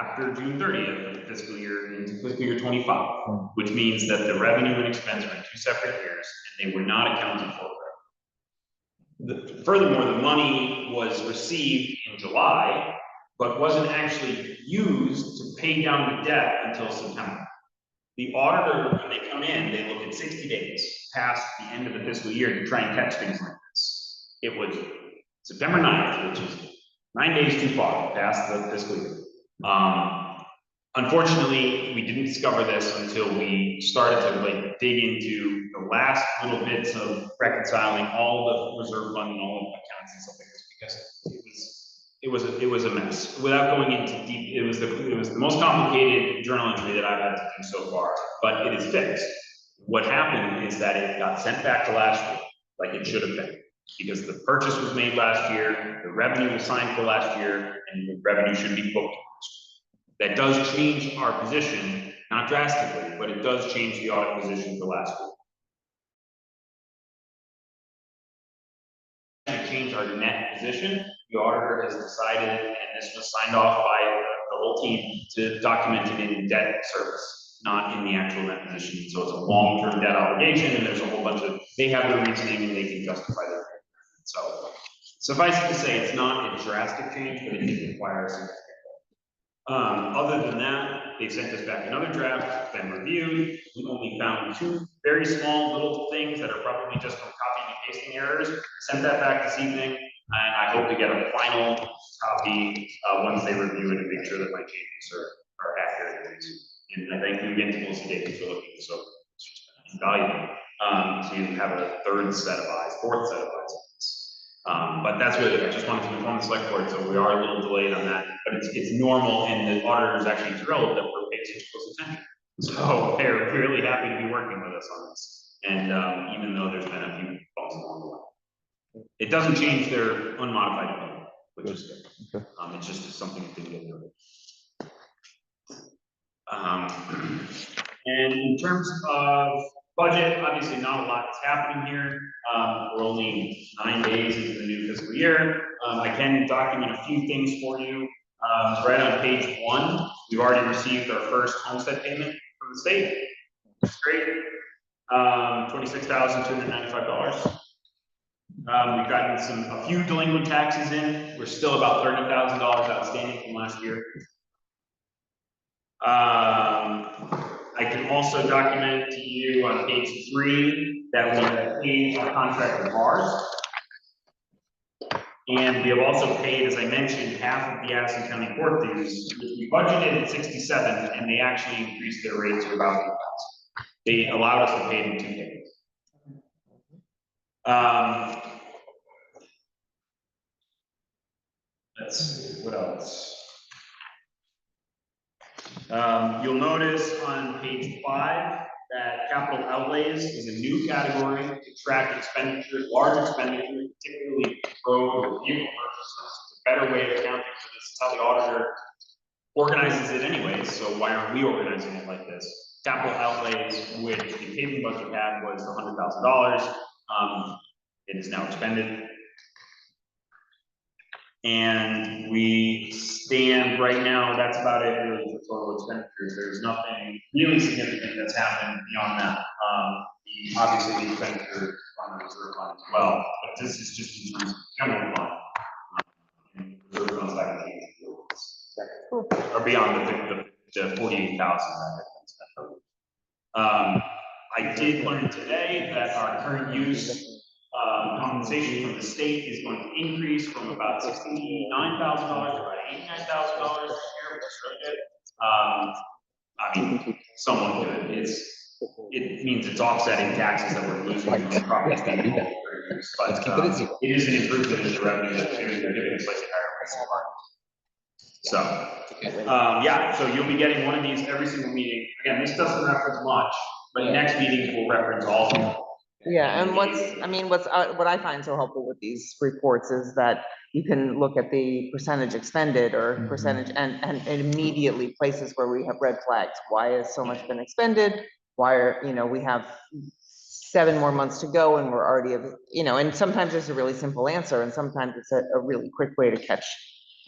after June 30th of the fiscal year into fiscal year 25, which means that the revenue and expense were in 2 separate years and they were not accounted for. Furthermore, the money was received in July, but wasn't actually used to pay down the debt until September. The auditor, when they come in, they look at 60 days past the end of the fiscal year to try and catch things like this. It was September 9th, which is 9 days too far past the fiscal year. Unfortunately, we didn't discover this until we started to dig into the last little bits of reconciling all the reserve fund and all of the accounts and stuff like this, because it was a mess. Without going into deep, it was the most complicated journal entry that I've had to do so far, but it is fixed. What happened is that it got sent back to last year, like it should have been, because the purchase was made last year, the revenue was signed for last year, and the revenue should be booked. That does change our position, not drastically, but it does change the audit position for last year. To change our net position, the auditor has decided, and this was signed off by the whole team, to document it in debt service, not in the actual net position. So it's a long-term debt obligation, and there's a whole bunch of, they have their reasoning and they can justify their. So suffice it to say, it's not a drastic change, but it did require some. Other than that, they sent us back another draft, been reviewed. We only found 2 very small little things that are probably just from copying and pasting errors. Sent that back this evening, and I hope to get a final copy once they review it and make sure that my changes are accurate. And I thank you again to Melissa Davis for looking so invaluable to have a 3rd set of eyes, 4th set of eyes on this. But that's really it. I just wanted to inform the select board, so we are a little delayed on that, but it's normal, and the auditor is actually thrilled that we're paying such close attention. So they're really happy to be working with us on this, and even though there's been a few bumps along the way, it doesn't change their unmodified plan, which is good. Okay. It's just something that didn't get noted. And in terms of budget, obviously not a lot is happening here. We're only 9 days into the new fiscal year. I can document a few things for you. Right on page 1, we've already received our first homestead payment from the state. That's great. $26,295. We've gotten a few delinquent taxes in. We're still about $30,000 outstanding from last year. I can also document to you on page 3 that we have paid our contract with bars. And we have also paid, as I mentioned, half of the Addison County court dues, which we budgeted at 67, and they actually increased their rate to about 8,000. They allowed us to pay in 2 payments. Let's see, what else? You'll notice on page 5 that capital outlays is a new category to track expenditures, large expenditures, particularly road or vehicle purchases. It's a better way of accounting for this. It's how the auditor organizes it anyways, so why aren't we organizing it like this? Capital outlays, which the paving budget had was $100,000. It is now expended. And we stand right now, that's about it really for total expenditures. There's nothing really significant that's happened beyond that. Obviously the expenditure on the reserve fund as well, but this is just in terms of general fund. And reserve funds like or beyond the to 48,000 that had been spent. I did learn today that our current use compensation from the state is going to increase from about $69,000 to about $89,000 this year, which is really good. I mean, somewhat good. It means it's offsetting taxes that we're losing from the properties that we hold for years. But it is an improvement in the revenue that they're giving us slightly higher rates of market. So, yeah, so you'll be getting one of these every single meeting. Again, this doesn't reference much, but next meeting will reference all of them. Yeah, and what I find so helpful with these reports is that you can look at the percentage expended or percentage and immediately places where we have red flags. Why has so much been expended? Why are, we have 7 more months to go and we're already, and sometimes there's a really simple answer and sometimes it's a really quick way to catch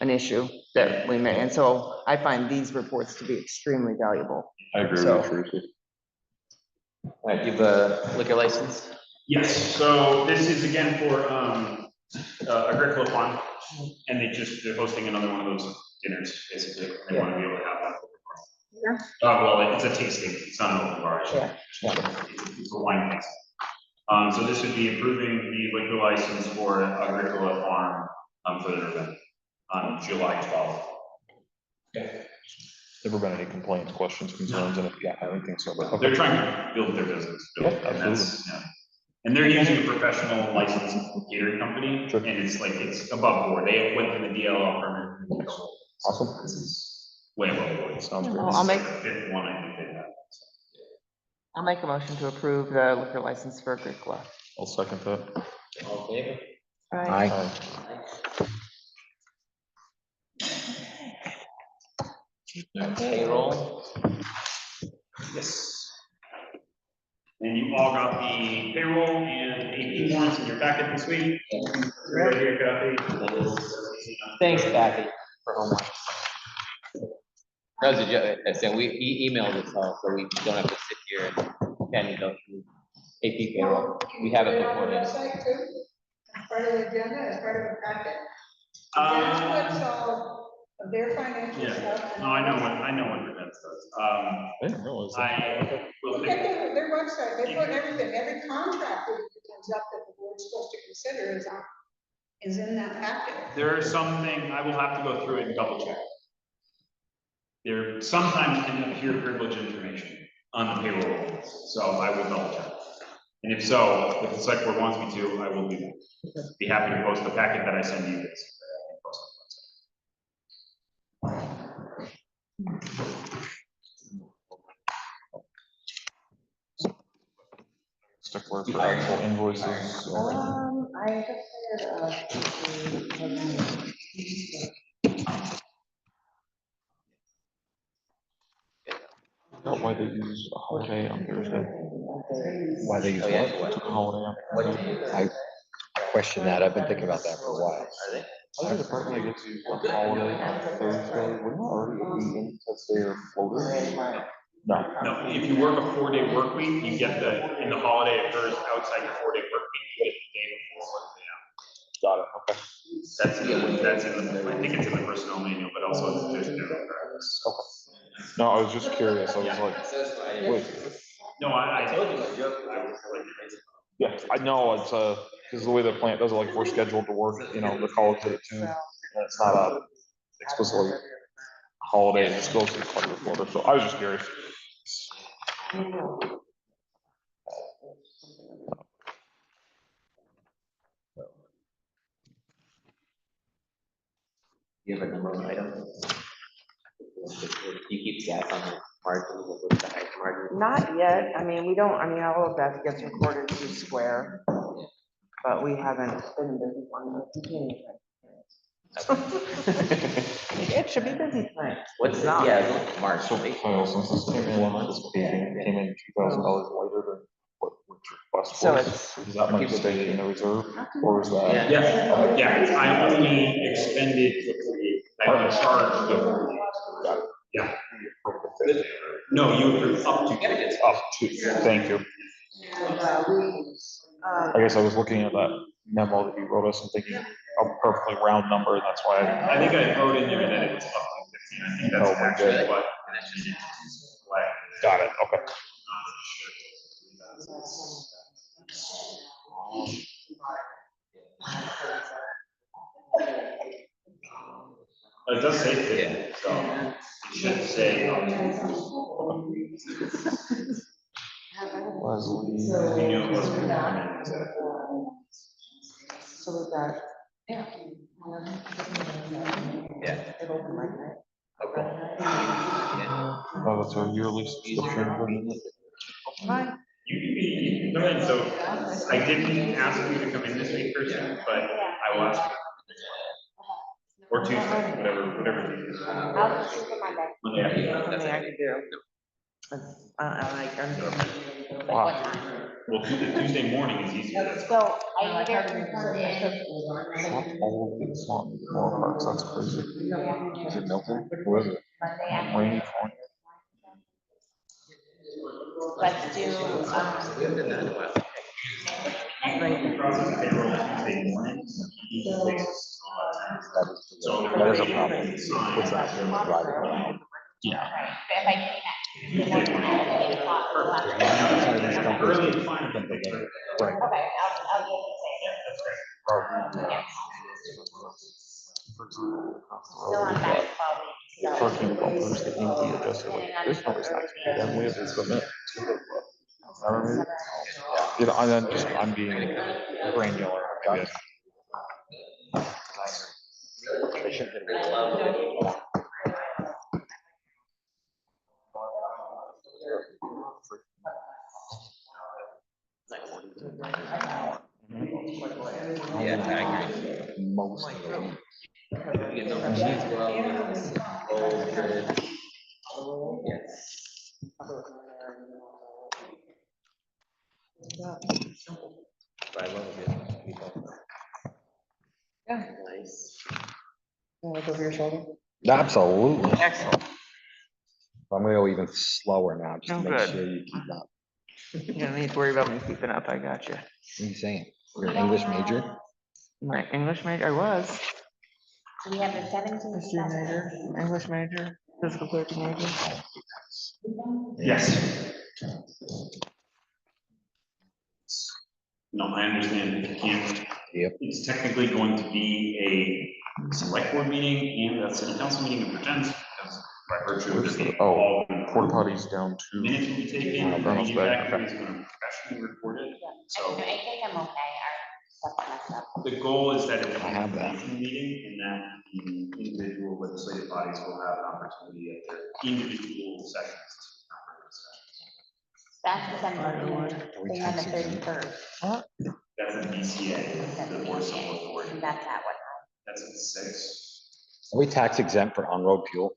an issue that we may. And so I find these reports to be extremely valuable. I agree So- with you, Tracy. All right, you have a liquor license? Yes, so this is again for Agricola Farm, and they're hosting another one of those dinners, basically. They want to be able to have that. Yeah. Well, it's a tasting, it's not an open bar. Yeah. It's a wine tasting. So this would be approving the liquor license for Agricola Farm for their event on July 12th. Never been any complaints, questions, concerns, and yeah, I don't think so, but. They're trying to build their business. Yeah, And absolutely. yeah. And they're using a professional licensed catering company, Sure. and it's above board. They went through the DLL permit. Awesome. This is way above board. Sounds Yeah, great. I'll This is make- like the 5th one I think they have. I'll make a motion to approve the liquor license for Agricola. I'll second that. All in favor? Aye. Payroll? Yes. And you all got the payroll and AP warrants in your packet this week. Right here, Kathy. Thanks, Kathy, for homework. That was a joke. I said, we emailed this all, so we don't have to sit here and go through AP payroll. We have it before. Put on the website too, as part of the agenda, as part of the packet. That's what's all of their financial Yeah, stuff. and no, I all know that. what events does. I didn't realize that. I will Look at take, their website, they put everything, every contract that comes up that the board's supposed to consider is in that packet. there are some things, I will have to go through it and double check. There sometimes can appear privileged information on the payroll, so I will double check. And if so, if the select board wants me to, I will do that. Be happy to post the packet that I send you guys. Stick word for actual invoices. I just Not why they use a holiday on Thursday. Why they use Oh, yeah, what? Took a holiday on. What? I question that. I've been thinking about that for a while. Are they? Other department that gets to use a holiday on Thursday, wouldn't already be in because they're floaters? No. No, if you work a 4-day work week, you get and the holiday occurs outside your 4-day work week, you get the day before. Got it, okay. That's I think it's in the personnel manual, but also there's general practice. No, I was just curious. I was like, wait, No, I told you my joke. yeah, I know it's because the way the plant does it, like if we're scheduled to work, the college at 2, and it's not a explicitly holiday, it just goes to the part of the quarter. So I was just curious. You have a number of items? You keep stats on the margin, what's the highest margin? Not yet. I mean, all of that gets recorded to Square, but we haven't been busy on it. It should be busy tonight. What's the, Not. yeah, March, So, right? since this came in $2,000 later than what was requested. So it's, Is that money staying in the reserve, or is that? Yeah, I only expended, I only charged the. Yeah. No, you approved up to. It's up to, thank you. I guess I was looking at that memo that you wrote us and thinking a perfectly round number, and that's why I think I wrote in there that it was up to 15. I think that's Oh, my actually God. what Got it, okay. It does say 50, so it should say. We knew it was gonna come in. So we've got. Yeah. It opened like that. Okay. Oh, that's our yearly subscription. Fine. You can come in, so I didn't ask you to come in this week, person, but I will ask you. Or Tuesday, whatever. I'll just shoot for Monday. Monday afternoon. Something I could do. I'm like, I'm. What time? Well, Tuesday morning is easier. So I either can come in. It's not more parks, that's crazy. Is it Milton? Where is it? Monday afternoon. Rainy Point. Let's do, Payroll Tuesday morning. So That is a problem. What's that? Yeah. right, but if I do that. Early, fine. Right. Okay, I'll do it. Still on basketball week. Parking bumpers, the Indy adjusted, like, there's no reason I can do that, we have equipment. I don't know. You know, I'm being granular, I guess. Yeah, I agree. Most of them. You know, machines go out, oh, good. Yes. But I love it. People. Nice. Look over your shoulder. Absolutely. Excellent. I'm gonna go even slower now, just to Oh, make good. sure you keep up. You don't need to worry about me keeping up. I got you. What are you saying? You're an English major? My English major, I was. We have the 17th. History major, English major, physical therapy major. Yes. No, I understand that you can't. Yep. It's technically going to be a select board meeting and a city council meeting of pretends, because by virtue of Where's it the, being oh, all. porta potties down to. Minutes will be taken, and the Brown's bag, factory okay. is gonna professionally record it. I So think I'm okay, our stuff messed up. the goal is that it's I have a that. briefing meeting, and that the individual legislative bodies will have an opportunity at their individual sessions. That's the 17th, and then the 31st. That's a BCA, the board of civil authority. And that's at what time? That's at 6. Are we tax exempt for on-road fuel?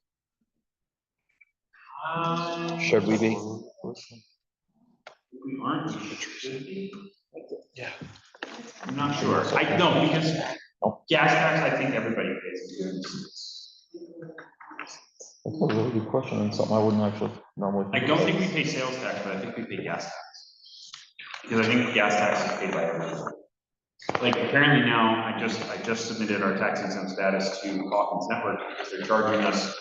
Should we be? We aren't, we should be. Yeah. I'm not sure. I know, because gas tax, I think everybody pays. That's a really good question, and something I wouldn't actually normally. I don't think we pay sales tax, but I think we pay gas tax. Because I think gas tax is paid by everyone. Like apparently now, I just submitted our tax exempt status to Hawkins Network because they're charging us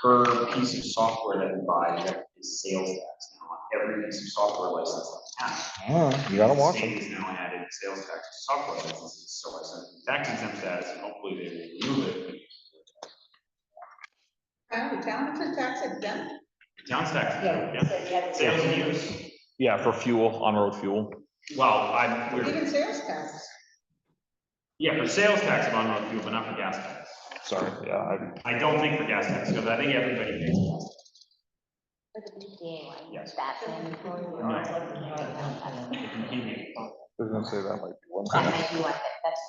per piece of software that we buy is sales tax now on every piece of software license that we have. You gotta watch The them. state is now added sales tax to software licenses, so I sent them tax exempt status and hopefully they will remove it. The town is a tax exempt. Town's tax, yeah, sales and use. Yeah, for fuel, on-road fuel. Well, Even sales tax. yeah, for sales tax of on-road fuel, but not for gas tax. Sorry, yeah, I don't think for gas tax, because I think everybody pays gas. For the BCA one, Yes. that's in. No. I was gonna say that might be one. That might be one, that's.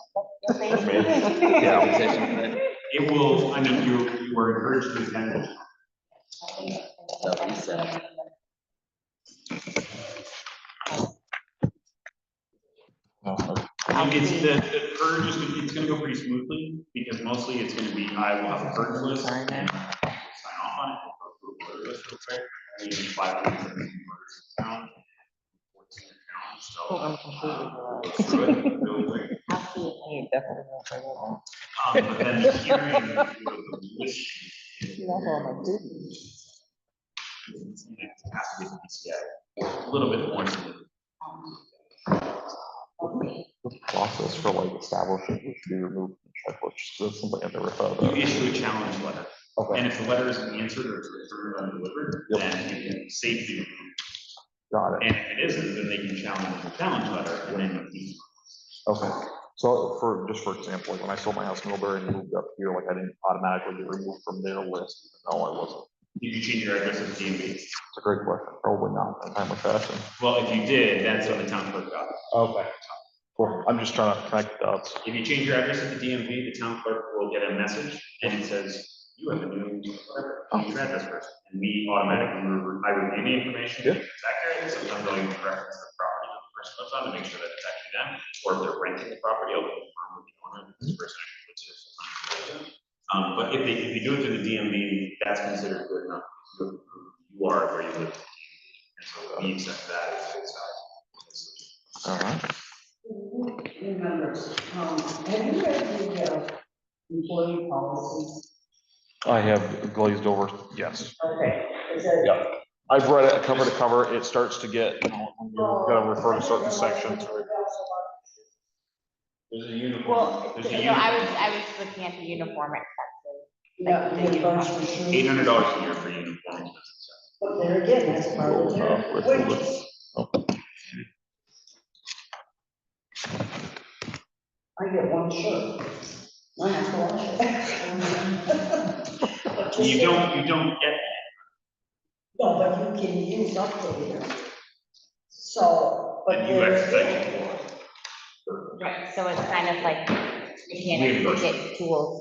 Maybe. Yeah. It will, I mean, you were encouraged to attend. So we said. It's the purge is, it's gonna go pretty smoothly, because mostly it's gonna be, I will have a purge list. Sign and it. Sign off on it, we'll go through a purge list real quick. We need 5 weeks of murders in town. 14 accounts, so. Oh, I'm completely Go through it really quick. I'll see it. You definitely won't say that. But then the hearing for the list. See, that's all my duties. It's something that has to be the DCA, a little bit more. The process for like establishing it should be removed from the checklist. That's something I've never thought You about. issue a challenge letter, Okay, and if the letter isn't answered or it's returned undelivered, Yep. then you can safely remove it. got it. And if it isn't, then they can challenge the challenge letter, and then you Okay, so for, just for example, like when I sold my house in Middlebury and moved up here, like I didn't automatically get removed from their list, even though I wasn't. Did you change your address at the DMV? It's a great question, probably not in a timely fashion. Well, if you did, that's on the town clerk got it. Okay. Cool, I'm just trying to connect the dots. If you change your address at the DMV, the town clerk will get a message and it says, you have a new, whatever, change your address first. And we automatically, I review the information, if it's accurate, sometimes I'll even reference the property that the person lives on to make sure that it's actually them. Or if they're renting the property, I'll confirm with the owner that this person actually lives here full-time. But if you do it through the DMV, that's considered good enough. You are where you live. And so we accept that as good size. All right. Remembers, have you read the employee policies? I have glazed over, yes. Okay, is it? Yeah. I've read it cover to cover. It starts to get, you know, you're gonna refer to certain sections. There's a uniform. Well, There's so a I was looking at the uniform expenses. Yeah, reimbursement. $800 a year for uniforms. But there again, that's part of the wages. I get one shirt. I have to wash it. But just You saying- don't get, No, but you can use up to here. So, but and you there's. exercise Right, so it's kind of like, you can't get tools,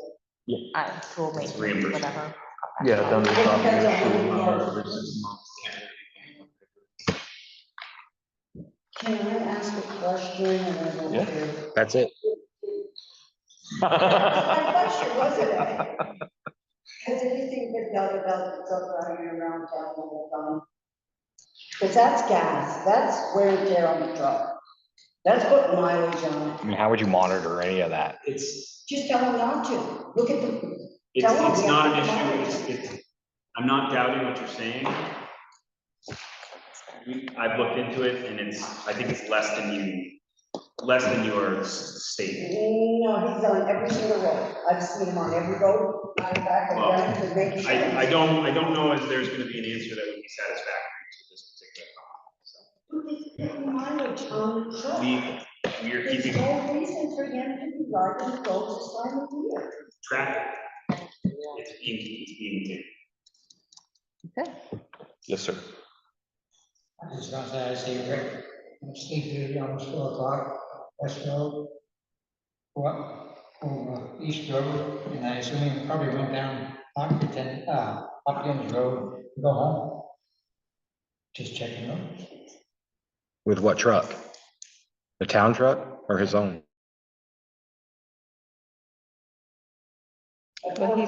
tool maintenance, reimbursement. whatever. Yeah, then there's not Depends on the who you are. every 6 months. Can I ask a question and I don't Yeah. care? That's it. That's my question, wasn't it? Has anything been done about the truck running around town all the time? Because that's gas, that's wear and tear on the truck. That's putting mileage on I it. mean, how would you monitor any of that? It's Just tell them not to. Look at the. It's tell them it's the not an mileage. issue, I'm not doubting what you're saying. I've looked into it and I think it's less than your statement. No, he's on every single road. I've seen him on every road, out and back and Well, down to make sure. I don't know if there's gonna be an answer that would be satisfactory to this particular problem. Mileage on the truck. We are There's keeping no reason for him to be riding the roads this time of year. track. It's being taken. Yes, sir. I just want to say, I see Rick, Steve Duty on 4 o'clock, West Road. What, over East Road, and I assume he probably went down Hopkins Road, to go home. Just checking out. With what truck? The town truck or his own? Well, he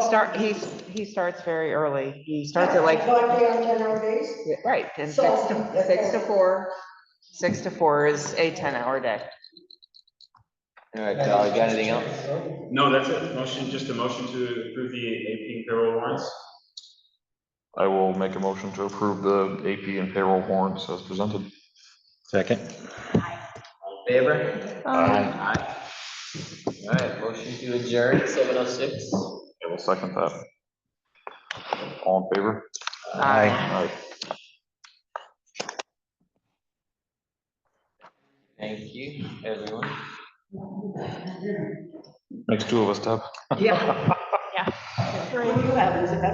starts very early. He starts at like, 5 day on 10-hour days? right, and So, 6 to 4. 6 to 4 is a 10-hour day. All right, Cal, you got anything else? No, that's it. Just a motion to approve the AP and payroll warrants. I will make a motion to approve the AP and payroll warrants as presented. Second. Favor? Aye. All right, motion to adjourn, 7:06. I will second that. All in favor? Aye. Aye. Thank you, everyone. Makes 2 of us, Deb. Yeah. What do you have? Is it better?